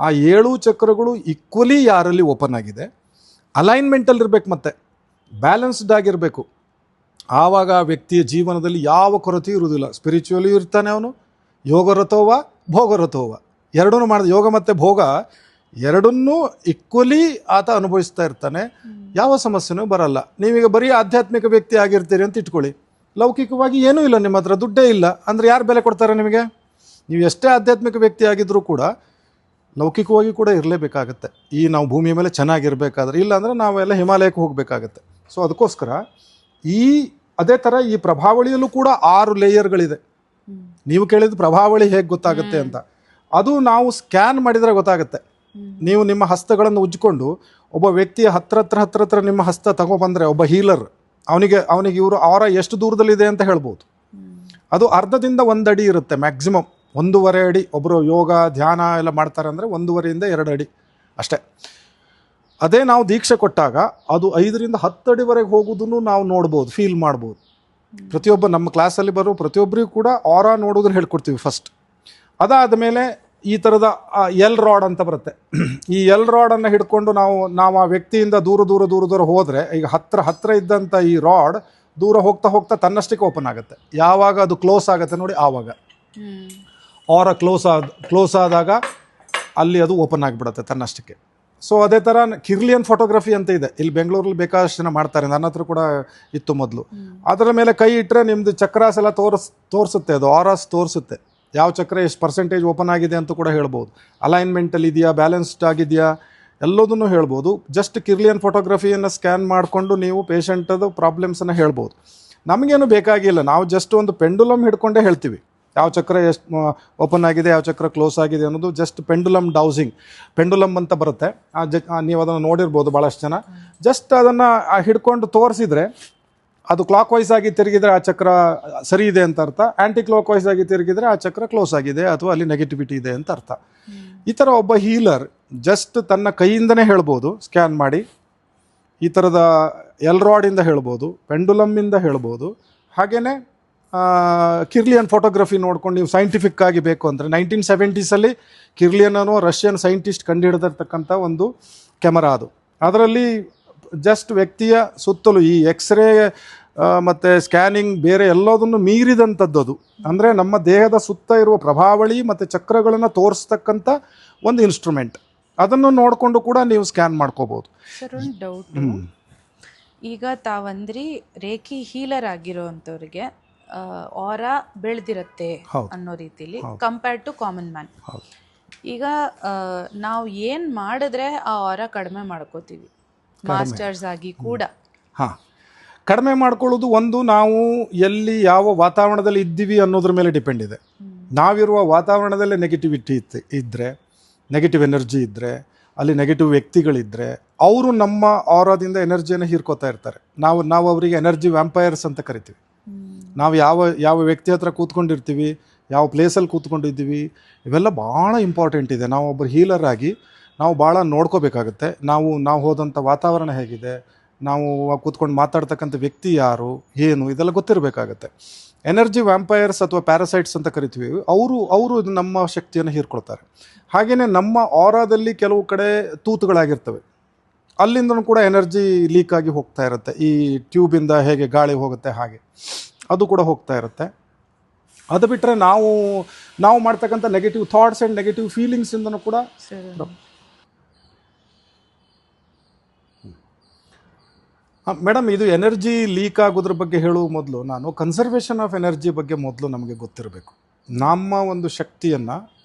ಆ 7 ಚಕ್ರಗಳು ಈಕ್ವಲಿ ಯಾರಲ್ಲಿ ಓಪನ್ ಆಗಿದೆ, ಅಲೈನ್ಮೆಂಟಲ್ಲಿ ಇರಬೇಕು, ಮತ್ತೆ ಬ್ಯಾಲೆನ್ಸ್ಡ್ ಆಗಿರಬೇಕು. ಆವಾಗ ಆ ವ್ಯಕ್ತಿಯ ಜೀವನದಲ್ಲಿ ಯಾವ ಕೊರತೆಯೂ ಇರುವುದಿಲ್ಲ. ಸ್ಪಿರಿಚುವಲಿ ಇರ್ತಾನೆ ಅವನು, ಯೋಗರಥೋವ ಭೋಗರಥೋವ ಎರಡನ್ನೂ ಮಾಡಿದ ಯೋಗ ಮತ್ತು ಭೋಗ ಎರಡನ್ನೂ ಈಕ್ವಲಿ ಆತ ಅನುಭವಿಸ್ತಾ ಇರ್ತಾನೆ, ಯಾವ ಸಮಸ್ಯೆನೂ ಬರಲ್ಲ. ನೀವೀಗ ಬರೀ ಆಧ್ಯಾತ್ಮಿಕ ವ್ಯಕ್ತಿ ಆಗಿರ್ತೀರಿ ಅಂತ ಇಟ್ಕೊಳ್ಳಿ, ಲೌಕಿಕವಾಗಿ ಏನೂ ಇಲ್ಲ, ನಿಮ್ಮ ಹತ್ರ ದುಡ್ಡೇ ಇಲ್ಲ ಅಂದರೆ ಯಾರು ಬೆಲೆ ಕೊಡ್ತಾರೆ ನಿಮಗೆ? ನೀವು ಎಷ್ಟೇ ಆಧ್ಯಾತ್ಮಿಕ ವ್ಯಕ್ತಿ ಆಗಿದ್ದರೂ ಕೂಡ ಲೌಕಿಕವಾಗಿ ಕೂಡ ಇರಲೇಬೇಕಾಗತ್ತೆ. ಈ ನಾವು ಭೂಮಿಯ ಮೇಲೆ ಚೆನ್ನಾಗಿರಬೇಕಾದ್ರೆ, ಇಲ್ಲಾಂದರೆ ನಾವೆಲ್ಲ ಹಿಮಾಲಯಕ್ಕೆ ಹೋಗಬೇಕಾಗತ್ತೆ. ಸೊ ಅದಕ್ಕೋಸ್ಕರ ಅದೇ ಥರ ಈ ಪ್ರಭಾವಳಿಯಲ್ಲೂ ಕೂಡ 6 ಲೇಯರ್ಗಳಿದೆ. ನೀವು ಕೇಳಿದ ಪ್ರಭಾವಳಿ ಹೇಗೆ ಗೊತ್ತಾಗುತ್ತೆ ಅಂತ, ಅದು ನಾವು ಸ್ಕ್ಯಾನ್ ಮಾಡಿದರೆ ಗೊತ್ತಾಗುತ್ತೆ. ನೀವು ನಿಮ್ಮ ಹಸ್ತಗಳನ್ನು ಉಜ್ಜಿಕೊಂಡು ಒಬ್ಬ ವ್ಯಕ್ತಿಯ ಹತ್ರ ನಿಮ್ಮ ಹಸ್ತ ತಗೊಬಂದರೆ, ಒಬ್ಬ ಹೀಲರ್ ಅವನಿಗೆ ಇವರು ಅವರ ಎಷ್ಟು ದೂರದಲ್ಲಿದೆ ಅಂತ ಹೇಳ್ಬೋದು. ಅದು ಅರ್ಧದಿಂದ 1 ಅಡಿ ಇರುತ್ತೆ ಮ್ಯಾಕ್ಸಿಮಮ್, 1.5 ಅಡಿ. ಒಬ್ಬರು ಯೋಗ ಧ್ಯಾನ ಎಲ್ಲ ಮಾಡ್ತಾರೆ ಅಂದರೆ 1.5ರಿಂದ 2 ಅಡಿ ಅಷ್ಟೇ. ಅದೇ ನಾವು ದೀಕ್ಷೆ ಕೊಟ್ಟಾಗ ಅದು 5ರಿಂದ 10 ಅಡಿವರೆಗೆ ಹೋಗೋದನ್ನು ನಾವು ನೋಡ್ಬೋದು, ಫೀಲ್ ಮಾಡ್ಬೋದು. ಪ್ರತಿಯೊಬ್ಬ ನಮ್ಮ ಕ್ಲಾಸಲ್ಲಿ ಬರೋ ಪ್ರತಿಯೊಬ್ಬರಿಗೂ ಕೂಡ ಆರಾ ನೋಡೋದನ್ನು ಹೇಳ್ಕೊಡ್ತೀವಿ ಫಸ್ಟ್. ಅದಾದ ಮೇಲೆ ಈ ಥರದ ಎಲ್ ರಾಡ್ ಅಂತ ಬರುತ್ತೆ. ಈ ಎಲ್ ರಾಡನ್ನು ಹಿಡ್ಕೊಂಡು ನಾವು ಆ ವ್ಯಕ್ತಿಯಿಂದ ದೂರ ಹೋದರೆ, ಈಗ ಹತ್ರ ಇದ್ದಂಥ ಈ ರಾಡ್ ದೂರ ಹೋಗ್ತಾ ತನ್ನಷ್ಟಕ್ಕೆ ಓಪನ್ ಆಗುತ್ತೆ. ಯಾವಾಗ ಅದು ಕ್ಲೋಸ್ ಆಗುತ್ತೆ ನೋಡಿ, ಆವಾಗ ಆರ ಕ್ಲೋಸ್ ಆದಾಗ ಅಲ್ಲಿ ಅದು ಓಪನ್ ಆಗಿಬಿಡುತ್ತೆ ತನ್ನಷ್ಟಕ್ಕೆ. ಸೊ ಅದೇ ಥರ ಕಿರ್ಲಿಯನ್ ಫೋಟೋಗ್ರಫಿ ಅಂತ ಇದೆ, ಇಲ್ಲಿ ಬೆಂಗಳೂರಲ್ಲಿ ಬೇಕಾದಷ್ಟು ಜನ ಮಾಡ್ತಾರೆ, ನನ್ನ ಹತ್ರ ಕೂಡ ಇತ್ತು ಮೊದಲು. ಅದರ ಮೇಲೆ ಕೈ ಇಟ್ಟರೆ ನಿಮ್ಮದು ಚಕ್ರಾಸ್ ಎಲ್ಲ ತೋರಿಸುತ್ತೆ, ಅದು ಆರಾಸ್ ತೋರಿಸುತ್ತೆ, ಯಾವ ಚಕ್ರ ಎಷ್ಟು ಪರ್ಸೆಂಟೇಜ್ ಓಪನ್ ಆಗಿದೆ ಅಂತ ಕೂಡ ಹೇಳ್ಬೋದು. ಅಲೈನ್ಮೆಂಟಲ್ಲಿ ಇದೆಯಾ, ಬ್ಯಾಲೆನ್ಸ್ಡ್ ಆಗಿದೆಯಾ, ಎಲ್ಲದನ್ನು ಹೇಳ್ಬೋದು. ಜಸ್ಟ್ ಕಿರ್ಲಿಯನ್ ಫೋಟೋಗ್ರಫಿಯನ್ನು ಸ್ಕ್ಯಾನ್ ಮಾಡಿಕೊಂಡು ನೀವು ಪೇಷಂಟದು ಪ್ರಾಬ್ಲಮ್ಸನ್ನು ಹೇಳ್ಬೋದು. ನಮಗೇನು ಬೇಕಾಗಿಲ್ಲ, ನಾವು ಜಸ್ಟ್ ಒಂದು ಪೆಂಡುಲಮ್ ಹಿಡ್ಕೊಂಡೇ ಹೇಳ್ತೀವಿ ಯಾವ ಚಕ್ರ ಎಷ್ಟು ಓಪನ್ ಆಗಿದೆ, ಯಾವ ಚಕ್ರ ಕ್ಲೋಸ್ ಆಗಿದೆ ಅನ್ನೋದು. ಜಸ್ಟ್ ಪೆಂಡುಲಮ್ ಡೌಸಿಂಗ್, ಪೆಂಡುಲಮ್ ಅಂತ ಬರುತ್ತೆ, ನೀವು ಅದನ್ನು ನೋಡಿರ್ಬೋದು ಭಾಳಷ್ಟು ಜನ. ಜಸ್ಟ್ ಅದನ್ನು ಹಿಡ್ಕೊಂಡು ತೋರಿಸಿದರೆ ಅದು ಕ್ಲಾಕ್ ವೈಸ್ ಆಗಿ ತಿರುಗಿದರೆ ಆ ಚಕ್ರ ಸರಿ ಇದೆ ಅಂತ ಅರ್ಥ, ಆ್ಯಂಟಿ ಕ್ಲಾಕ್ ವೈಸ್ ಆಗಿ ತಿರುಗಿದರೆ ಆ ಚಕ್ರ ಕ್ಲೋಸ್ ಆಗಿದೆ ಅಥವಾ ಅಲ್ಲಿ ನೆಗೆಟಿವಿಟಿ ಇದೆ ಅಂತ ಅರ್ಥ. ಈ ಥರ ಒಬ್ಬ ಹೀಲರ್ ಜಸ್ಟ್ ತನ್ನ ಕೈಯಿಂದನೇ ಹೇಳ್ಬೋದು, ಸ್ಕ್ಯಾನ್ ಮಾಡಿ. ಈ ಥರದ ಎಲ್ ರಾಡಿಂದ ಹೇಳ್ಬೋದು, ಪೆಂಡುಲಮ್ಮಿಂದ ಹೇಳ್ಬೋದು. ಹಾಗೆಯೇ ಕಿರ್ಲಿಯನ್ ಫೋಟೋಗ್ರಫಿ ನೋಡ್ಕೊಂಡು ನೀವು ಸೈಂಟಿಫಿಕ್ ಆಗಿ ಬೇಕು ಅಂದರೆ 1970s ಕಿರ್ಲಿಯನ್ ಅನ್ನೋ ರಷ್ಯನ್ ಸೈಂಟಿಸ್ಟ್ ಕಂಡುಹಿಡಿದಿರ್ತಕ್ಕಂಥ ಒಂದು ಕ್ಯಾಮರಾ ಅದು. ಅದರಲ್ಲಿ ಜಸ್ಟ್ ವ್ಯಕ್ತಿಯ ಸುತ್ತಲೂ ಈ ಎಕ್ಸ್ರೇ ಮತ್ತು ಸ್ಕ್ಯಾನಿಂಗ್ ಬೇರೆ ಎಲ್ಲದನ್ನು ಮೀರಿದಂಥದ್ದು ಅದು. ಅಂದರೆ ನಮ್ಮ ದೇಹದ ಸುತ್ತ ಇರುವ ಪ್ರಭಾವಳಿ ಮತ್ತು ಚಕ್ರಗಳನ್ನು ತೋರಿಸ್ತಕ್ಕಂಥ ಒಂದು ಇನ್ಸ್ಟ್ರೂಮೆಂಟ್. ಅದನ್ನು ನೋಡಿಕೊಂಡು ಕೂಡ ನೀವು ಸ್ಕ್ಯಾನ್ ಮಾಡ್ಕೋಬೋದು. ಸರ್, ಒಂದು ಡೌಟು, ಈಗ ತಾವಂದ್ರಿ ರೇಖಿ ಹೀಲರ್ ಆಗಿರೋ ಅಂಥವ್ರಿಗೆ ಆರಾ ಬೆಳೆದಿರುತ್ತೆ ಅನ್ನೋ ರೀತಿಲಿ ಕಂಪೇರ್ಡ್ ಟು ಕಾಮನ್ ಮ್ಯಾನ್. ಈಗ ನಾವು ಏನು ಮಾಡಿದ್ರೆ ಆ ಆರಾ ಕಡಿಮೆ ಮಾಡ್ಕೋತೀವಿ ಮಾಸ್ಟರ್ಸ್ ಆಗಿ ಕೂಡ? ಕಡಿಮೆ ಮಾಡ್ಕೊಳ್ಳೋದು ಒಂದು, ನಾವು ಎಲ್ಲಿ ಯಾವ ವಾತಾವರಣದಲ್ಲಿ ಇದ್ದೀವಿ ಅನ್ನೋದ್ರ ಮೇಲೆ ಡಿಪೆಂಡ್ ಇದೆ. ನಾವಿರುವ ವಾತಾವರಣದಲ್ಲೇ ನೆಗೆಟಿವಿಟಿ ಇದ್ದರೆ, ನೆಗೆಟಿವ್ ಎನರ್ಜಿ ಇದ್ದರೆ, ಅಲ್ಲಿ ನೆಗೆಟಿವ್ ವ್ಯಕ್ತಿಗಳಿದ್ದರೆ ಅವರು ನಮ್ಮ ಆರಾದಿಂದ ಎನರ್ಜಿಯನ್ನು ಹೀರ್ಕೋತಾ ಇರ್ತಾರೆ. ನಾವು ಅವರಿಗೆ ಎನರ್ಜಿ ವ್ಯಾಂಪೈರ್ಸ್ ಅಂತ ಕರಿತೀವಿ. ನಾವು ಯಾವ ವ್ಯಕ್ತಿ ಹತ್ರ ಕೂತ್ಕೊಂಡಿರ್ತೀವಿ, ಯಾವ ಪ್ಲೇಸಲ್ಲಿ ಕೂತ್ಕೊಂಡಿದ್ದೀವಿ, ಇವೆಲ್ಲ ಭಾಳ ಇಂಪಾರ್ಟೆಂಟ್ ಇದೆ. ನಾವು ಒಬ್ಬರು ಹೀಲರ್ ಆಗಿ ನಾವು ಭಾಳ ನೋಡ್ಕೋಬೇಕಾಗುತ್ತೆ. ನಾವು ಹೋದಂಥ ವಾತಾವರಣ ಹೇಗಿದೆ, ನಾವು ಕೂತ್ಕೊಂಡು ಮಾತಾಡ್ತಕ್ಕಂಥ ವ್ಯಕ್ತಿ ಯಾರು, ಏನು, ಇದೆಲ್ಲ ಗೊತ್ತಿರಬೇಕಾಗತ್ತೆ. ಎನರ್ಜಿ ವ್ಯಾಂಪೈರ್ಸ್ ಅಥವಾ ಪ್ಯಾರಾಸೈಟ್ಸ್ ಅಂತ ಕರಿತೀವಿ, ಅವರು ನಮ್ಮ ಶಕ್ತಿಯನ್ನು ಹೀರ್ಕೊಳ್ತಾರೆ. ಹಾಗೆಯೇ ನಮ್ಮ ಆರಾದಲ್ಲಿ ಕೆಲವು ಕಡೆ ತೂತುಗಳಾಗಿರ್ತವೆ, ಅಲ್ಲಿಂದನೂ ಕೂಡ ಎನರ್ಜಿ ಲೀಕ್ ಆಗಿ ಹೋಗ್ತಾ ಇರುತ್ತೆ. ಈ ಟ್ಯೂಬಿಂದ ಹೇಗೆ ಗಾಳಿ ಹೋಗುತ್ತೆ ಹಾಗೆ ಅದು ಕೂಡ ಹೋಗ್ತಾ ಇರುತ್ತೆ. ಅದು ಬಿಟ್ಟರೆ ನಾವು ಮಾಡ್ತಕ್ಕಂಥ ನೆಗೆಟಿವ್ ಥಾಟ್ಸ್ ಆ್ಯಂಡ್ ನೆಗೆಟಿವ್ ಫೀಲಿಂಗ್ಸಿಂದನೂ ಕೂಡ. ಮೇಡಮ್, ಇದು ಎನರ್ಜಿ ಲೀಕ್ ಆಗೋದ್ರ ಬಗ್ಗೆ ಹೇಳುವ ಮೊದಲು ನಾನು ಕನ್ಸರ್ವೇಷನ್ ಆಫ್ ಎನರ್ಜಿ ಬಗ್ಗೆ ಮೊದಲು ನಮಗೆ ಗೊತ್ತಿರಬೇಕು. ನಮ್ಮ ಒಂದು ಶಕ್ತಿಯನ್ನು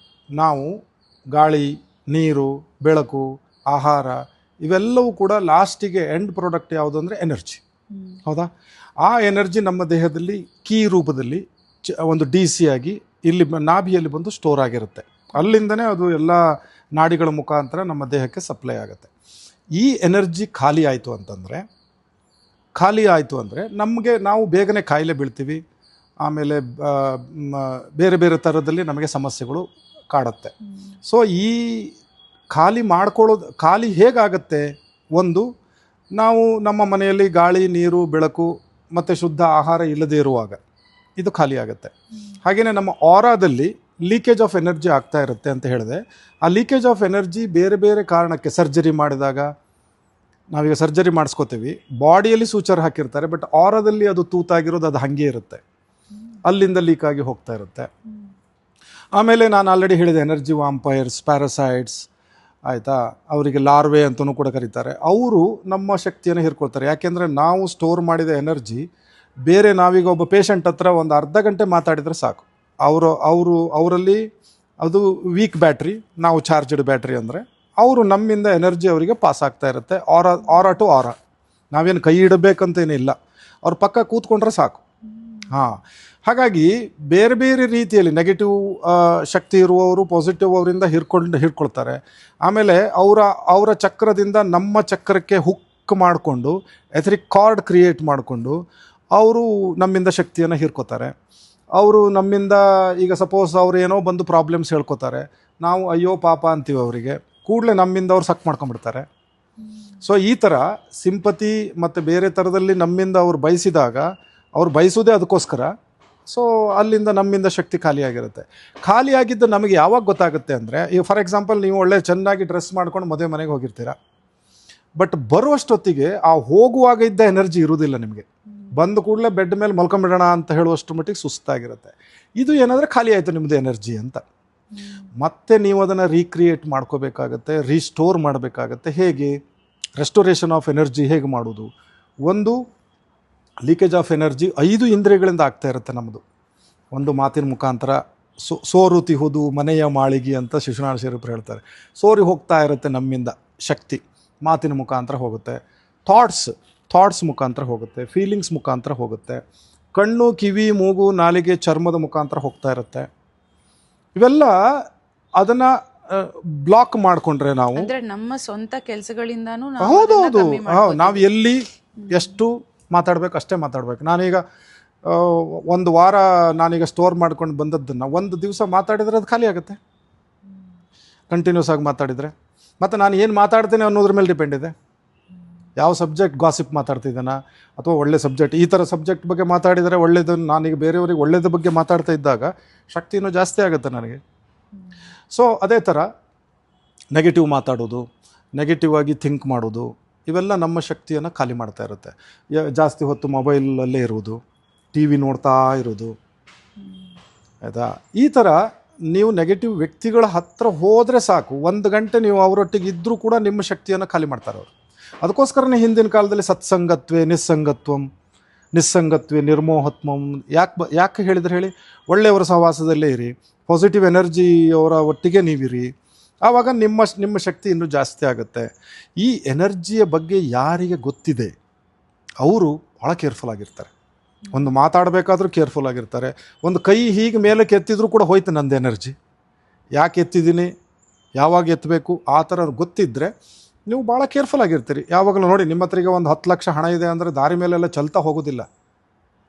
ನಾವು ಗಾಳಿ, ನೀರು, ಬೆಳಕು, ಆಹಾರ ಇವೆಲ್ಲವೂ ಕೂಡ ಲಾಸ್ಟಿಗೆ ಎಂಡ್ ಪ್ರಾಡಕ್ಟ್ ಯಾವುದು ಅಂದರೆ ಎನರ್ಜಿ, ಹೌದಾ? ಆ ಎನರ್ಜಿ ನಮ್ಮ ದೇಹದಲ್ಲಿ ಕೀ ರೂಪದಲ್ಲಿ ಒಂದು DC ಆಗಿ ಇಲ್ಲಿ ನಾಭಿಯಲ್ಲಿ ಬಂದು ಸ್ಟೋರ್ ಆಗಿರುತ್ತೆ. ಅಲ್ಲಿಂದನೇ ಅದು ಎಲ್ಲ ನಾಡಿಗಳ ಮುಖಾಂತರ ನಮ್ಮ ದೇಹಕ್ಕೆ ಸಪ್ಲೈ ಆಗುತ್ತೆ. ಈ ಎನರ್ಜಿ ಖಾಲಿ ಆಯಿತು ಅಂದರೆ ನಾವು ಬೇಗನೆ ಕಾಯಿಲೆ ಬೀಳ್ತೀವಿ. ಆಮೇಲೆ ಬೇರೆ ಬೇರೆ ಥರದಲ್ಲಿ ನಮಗೆ ಸಮಸ್ಯೆಗಳು ಕಾಡುತ್ತೆ. ಸೊ ಈ ಖಾಲಿ ಹೇಗಾಗತ್ತೆ? ಒಂದು, ನಾವು ನಮ್ಮ ಮನೆಯಲ್ಲಿ ಗಾಳಿ, ನೀರು, ಬೆಳಕು ಮತ್ತು ಶುದ್ಧ ಆಹಾರ ಇಲ್ಲದೇ ಇರುವಾಗ ಇದು ಖಾಲಿ ಆಗುತ್ತೆ. ಹಾಗೆಯೇ ನಮ್ಮ ಆರಾದಲ್ಲಿ ಲೀಕೇಜ್ ಆಫ್ ಎನರ್ಜಿ ಆಗ್ತಾ ಇರುತ್ತೆ ಅಂತ ಹೇಳಿದೆ. ಆ ಲೀಕೇಜ್ ಆಫ್ ಎನರ್ಜಿ ಬೇರೆ ಬೇರೆ ಕಾರಣಕ್ಕೆ, ಸರ್ಜರಿ ಮಾಡಿದಾಗ, ನಾವೀಗ ಸರ್ಜರಿ ಮಾಡಿಸ್ಕೋತೀವಿ, ಬಾಡಿಯಲ್ಲಿ ಸೂಚರ್ ಹಾಕಿರ್ತಾರೆ, ಬಟ್ ಆರಾದಲ್ಲಿ ಅದು ತೂತಾಗಿರೋದು ಅದು ಹಾಗೆ ಇರುತ್ತೆ, ಅಲ್ಲಿಂದ ಲೀಕ್ ಆಗಿ ಹೋಗ್ತಾ ಇರುತ್ತೆ. ಆಮೇಲೆ ನಾನು ಆಲ್ರೆಡಿ ಹೇಳಿದೆ ಎನರ್ಜಿ ವಾಂಪೈರ್ಸ್, ಪ್ಯಾರಸೈಟ್ಸ್, ಆಯಿತಾ, ಅವರಿಗೆ ಲಾರ್ವೆ ಅಂತಲೂ ಕೂಡ ಕರೀತಾರೆ. ಅವರು ನಮ್ಮ ಶಕ್ತಿಯನ್ನು ಹೀರ್ಕೊಳ್ತಾರೆ. ಯಾಕೆಂದರೆ ನಾವು ಸ್ಟೋರ್ ಮಾಡಿದ ಎನರ್ಜಿ ಬೇರೆ, ನಾವೀಗ ಒಬ್ಬ ಪೇಷಂಟ್ ಹತ್ರ ಒಂದು ಅರ್ಧ ಗಂಟೆ ಮಾತಾಡಿದರೆ ಸಾಕು, ಅವರಲ್ಲಿ ಅದು ವೀಕ್ ಬ್ಯಾಟ್ರಿ, ನಾವು ಚಾರ್ಜ್ಡ್ ಬ್ಯಾಟ್ರಿ ಅಂದರೆ ಅವರು ನಮ್ಮಿಂದ ಎನರ್ಜಿ ಅವರಿಗೆ ಪಾಸ್ ಆಗ್ತಾ ಇರುತ್ತೆ. ಆರ ಟು ಆರ, ನಾವೇನು ಕೈ ಇಡಬೇಕಂತೇನಿಲ್ಲ, ಅವ್ರ ಪಕ್ಕ ಕೂತ್ಕೊಂಡ್ರೆ ಸಾಕು. ಹಾಂ, ಹಾಗಾಗಿ ಬೇರೆ ಬೇರೆ ರೀತಿಯಲ್ಲಿ ನೆಗೆಟಿವ್ ಶಕ್ತಿ ಇರುವವರು ಪಾಸಿಟಿವ್ ಅವರಿಂದ ಹಿಡ್ಕೊಳ್ತಾರೆ. ಆಮೇಲೆ ಅವರ ಚಕ್ರದಿಂದ ನಮ್ಮ ಚಕ್ರಕ್ಕೆ ಹುಕ್ ಮಾಡಿಕೊಂಡು ಎಥರಿಕ್ ಕಾರ್ಡ್ ಕ್ರಿಯೇಟ್ ಮಾಡಿಕೊಂಡು ಅವರು ನಮ್ಮಿಂದ ಶಕ್ತಿಯನ್ನು ಹೀರ್ಕೋತಾರೆ. ಅವರು ನಮ್ಮಿಂದ, ಈಗ ಸಪೋಸ್ ಅವ್ರು ಏನೋ ಬಂದು ಪ್ರಾಬ್ಲಮ್ಸ್ ಹೇಳ್ಕೊತಾರೆ, ನಾವು ಅಯ್ಯೋ ಪಾಪ ಅಂತೀವಿ ಅವರಿಗೆ, ಕೂಡಲೇ ನಮ್ಮಿಂದ ಅವ್ರು ಸಕ್ ಮಾಡ್ಕೊಂಡ್ಬಿಡ್ತಾರೆ. ಸೊ ಈ ಥರ ಸಿಂಪತಿ ಮತ್ತು ಬೇರೆ ಥರದಲ್ಲಿ ನಮ್ಮಿಂದ ಅವ್ರು ಬಯಸಿದಾಗ, ಅವ್ರು ಬಯಸೋದೇ ಅದಕ್ಕೋಸ್ಕರ. ಸೊ ಅಲ್ಲಿಂದ ನಮ್ಮಿಂದ ಶಕ್ತಿ ಖಾಲಿಯಾಗಿರುತ್ತೆ. ಖಾಲಿಯಾಗಿದ್ದು ನಮಗೆ ಯಾವಾಗ ಗೊತ್ತಾಗುತ್ತೆ ಅಂದರೆ, ಈಗ ಫಾರ್ ಎಕ್ಸಾಂಪಲ್ ನೀವು ಒಳ್ಳೆ ಚೆನ್ನಾಗಿ ಡ್ರೆಸ್ ಮಾಡ್ಕೊಂಡು ಮದುವೆ ಮನೆಗೆ ಹೋಗಿರ್ತೀರ, ಬಟ್ ಬರುವಷ್ಟೊತ್ತಿಗೆ ಆ ಹೋಗುವಾಗ ಇದ್ದ ಎನರ್ಜಿ ಇರುವುದಿಲ್ಲ ನಿಮಗೆ. ಬಂದ ಕೂಡಲೇ ಬೆಡ್ ಮೇಲೆ ಮಲ್ಕೊಂಬಿಡೋಣ ಅಂತ ಹೇಳುವಷ್ಟು ಮಟ್ಟಿಗೆ ಸುಸ್ತಾಗಿರುತ್ತೆ. ಇದು ಏನಾದರೆ ಖಾಲಿ ಆಯಿತು ನಿಮ್ಮದು ಎನರ್ಜಿ ಅಂತ. ಮತ್ತೆ ನೀವು ಅದನ್ನು ರೀಕ್ರಿಯೇಟ್ ಮಾಡ್ಕೋಬೇಕಾಗತ್ತೆ, ರೀಸ್ಟೋರ್ ಮಾಡಬೇಕಾಗತ್ತೆ. ಹೇಗೆ ರೆಸ್ಟೋರೇಷನ್ ಆಫ್ ಎನರ್ಜಿ ಹೇಗೆ ಮಾಡೋದು? ಒಂದು, ಲೀಕೇಜ್ ಆಫ್ ಎನರ್ಜಿ 5 ಇಂದ್ರಿಯಗಳಿಂದ ಆಗ್ತಾ ಇರುತ್ತೆ ನಮ್ಮದು. ಒಂದು ಮಾತಿನ ಮುಖಾಂತರ, ಸೋರು ತಿಹುದು ಮನೆಯ ಮಾಳಿಗೆ ಅಂತ ಶಿಶುನಾಳ ಶರೀಫರು ಹೇಳ್ತಾರೆ. ಸೋರಿ ಹೋಗ್ತಾ ಇರುತ್ತೆ ನಮ್ಮಿಂದ ಶಕ್ತಿ, ಮಾತಿನ ಮುಖಾಂತರ ಹೋಗುತ್ತೆ. ಥಾಟ್ಸ್ ಮುಖಾಂತರ ಹೋಗುತ್ತೆ, ಫೀಲಿಂಗ್ಸ್ ಮುಖಾಂತರ ಹೋಗುತ್ತೆ, ಕಣ್ಣು, ಕಿವಿ, ಮೂಗು, ನಾಲಿಗೆ, ಚರ್ಮದ ಮುಖಾಂತರ ಹೋಗ್ತಾ ಇರುತ್ತೆ. ಇವೆಲ್ಲ ಅದನ್ನು ಬ್ಲಾಕ್ ಮಾಡಿಕೊಂಡ್ರೆ ನಾವು, ಅಂದ್ರೆ ನಮ್ಮ ಸ್ವಂತ ಕೆಲಸಗಳಿಂದಾನು ಹೌದು ನಾವು ಎಲ್ಲಿ ಎಷ್ಟು ಮಾತಾಡ್ಬೇಕು ಅಷ್ಟೇ ಮಾತಾಡ್ಬೇಕು. ನಾನೀಗ ಒಂದು ವಾರ ನಾನೀಗ ಸ್ಟೋರ್ ಮಾಡ್ಕೊಂಡು ಬಂದದ್ದನ್ನು ಒಂದು ದಿವಸ ಮಾತಾಡಿದರೆ ಅದು ಖಾಲಿ ಆಗುತ್ತೆ, ಕಂಟಿನ್ಯೂಸ್ ಆಗಿ ಮಾತಾಡಿದರೆ. ಮತ್ತು ನಾನು ಏನು ಮಾತಾಡ್ತೇನೆ ಅನ್ನೋದ್ರ ಮೇಲೆ ಡಿಪೆಂಡ್ ಇದೆ. ಯಾವ ಸಬ್ಜೆಕ್ಟ್, ಗಾಸಿಪ್ ಮಾತಾಡ್ತಿದ್ದಾನ ಅಥವಾ ಒಳ್ಳೆ ಸಬ್ಜೆಕ್ಟ್, ಈ ಥರ ಸಬ್ಜೆಕ್ಟ್ ಬಗ್ಗೆ ಮಾತಾಡಿದರೆ ಒಳ್ಳೆಯದು. ನಾನೀಗ ಬೇರೆಯವ್ರಿಗೆ ಒಳ್ಳೆಯದ ಬಗ್ಗೆ ಮಾತಾಡ್ತಾ ಇದ್ದಾಗ ಶಕ್ತಿನೂ ಜಾಸ್ತಿ ಆಗುತ್ತೆ ನನಗೆ. ಸೊ ಅದೇ ಥರ ನೆಗೆಟಿವ್ ಮಾತಾಡೋದು, ನೆಗೆಟಿವ್ ಆಗಿ ಥಿಂಕ್ ಮಾಡೋದು, ಇವೆಲ್ಲ ನಮ್ಮ ಶಕ್ತಿಯನ್ನು ಖಾಲಿ ಮಾಡ್ತಾ ಇರುತ್ತೆ. ಜಾಸ್ತಿ ಹೊತ್ತು ಮೊಬೈಲಲ್ಲೇ ಇರುವುದು, ಟಿ ವಿ ನೋಡ್ತಾ ಇರೋದು, ಆಯಿತಾ. ಈ ಥರ ನೀವು ನೆಗೆಟಿವ್ ವ್ಯಕ್ತಿಗಳ ಹತ್ತಿರ ಹೋದರೆ ಸಾಕು, 1 ಗಂಟೆ ನೀವು ಅವರೊಟ್ಟಿಗೆ ಇದ್ದರೂ ಕೂಡ ನಿಮ್ಮ ಶಕ್ತಿಯನ್ನು ಖಾಲಿ ಮಾಡ್ತಾರೆ ಅವರು. ಅದಕ್ಕೋಸ್ಕರನೇ ಹಿಂದಿನ ಕಾಲದಲ್ಲಿ ಸತ್ಸಂಗತ್ವೇ ನಿಸ್ಸಂಗತ್ವೇ ನಿರ್ಮೋಹತ್ವಂ ಯಾಕೆ ಹೇಳಿದ್ರೆ ಹೇಳಿ, ಒಳ್ಳೆಯವರ ಸಹವಾಸದಲ್ಲೇ ಇರಿ, ಪಾಸಿಟಿವ್ ಎನರ್ಜಿ ಅವರ ಒಟ್ಟಿಗೆ ನೀವಿರಿ, ಆವಾಗ ನಿಮ್ಮ ಶಕ್ತಿ ಇನ್ನೂ ಜಾಸ್ತಿ ಆಗುತ್ತೆ. ಈ ಎನರ್ಜಿಯ ಬಗ್ಗೆ ಯಾರಿಗೆ ಗೊತ್ತಿದೆ ಅವರು ಭಾಳ ಕೇರ್ಫುಲ್ ಆಗಿರ್ತಾರೆ. ಒಂದು ಮಾತಾಡಬೇಕಾದ್ರೂ ಕೇರ್ಫುಲ್ ಆಗಿರ್ತಾರೆ. ಒಂದು ಕೈ ಹೀಗೆ ಮೇಲಕ್ಕೆ ಎತ್ತಿದ್ರೂ ಕೂಡ ಹೋಯ್ತು ನಂದು ಎನರ್ಜಿ, ಯಾಕೆ ಎತ್ತಿದ್ದೀನಿ, ಯಾವಾಗ ಎತ್ತಬೇಕು, ಆ ಥರ ಗೊತ್ತಿದ್ದರೆ ನೀವು ಭಾಳ ಕೇರ್ಫುಲ್ ಆಗಿರ್ತೀರಿ. ಯಾವಾಗಲೂ ನೋಡಿ, ನಿಮ್ಮ ಹತ್ರ ಈಗ ಒಂದು 10 ಲಕ್ಷ ಹಣ ಇದೆ ಅಂದರೆ ದಾರಿ ಮೇಲೆಲ್ಲ ಚಲ್ತಾ ಹೋಗೋದಿಲ್ಲ,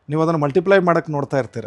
ನೀವು ಅದನ್ನು ಮಲ್ಟಿಪ್ಲೈ ಮಾಡೋಕ್ಕೆ ನೋಡ್ತಾ ಇರ್ತೀರ.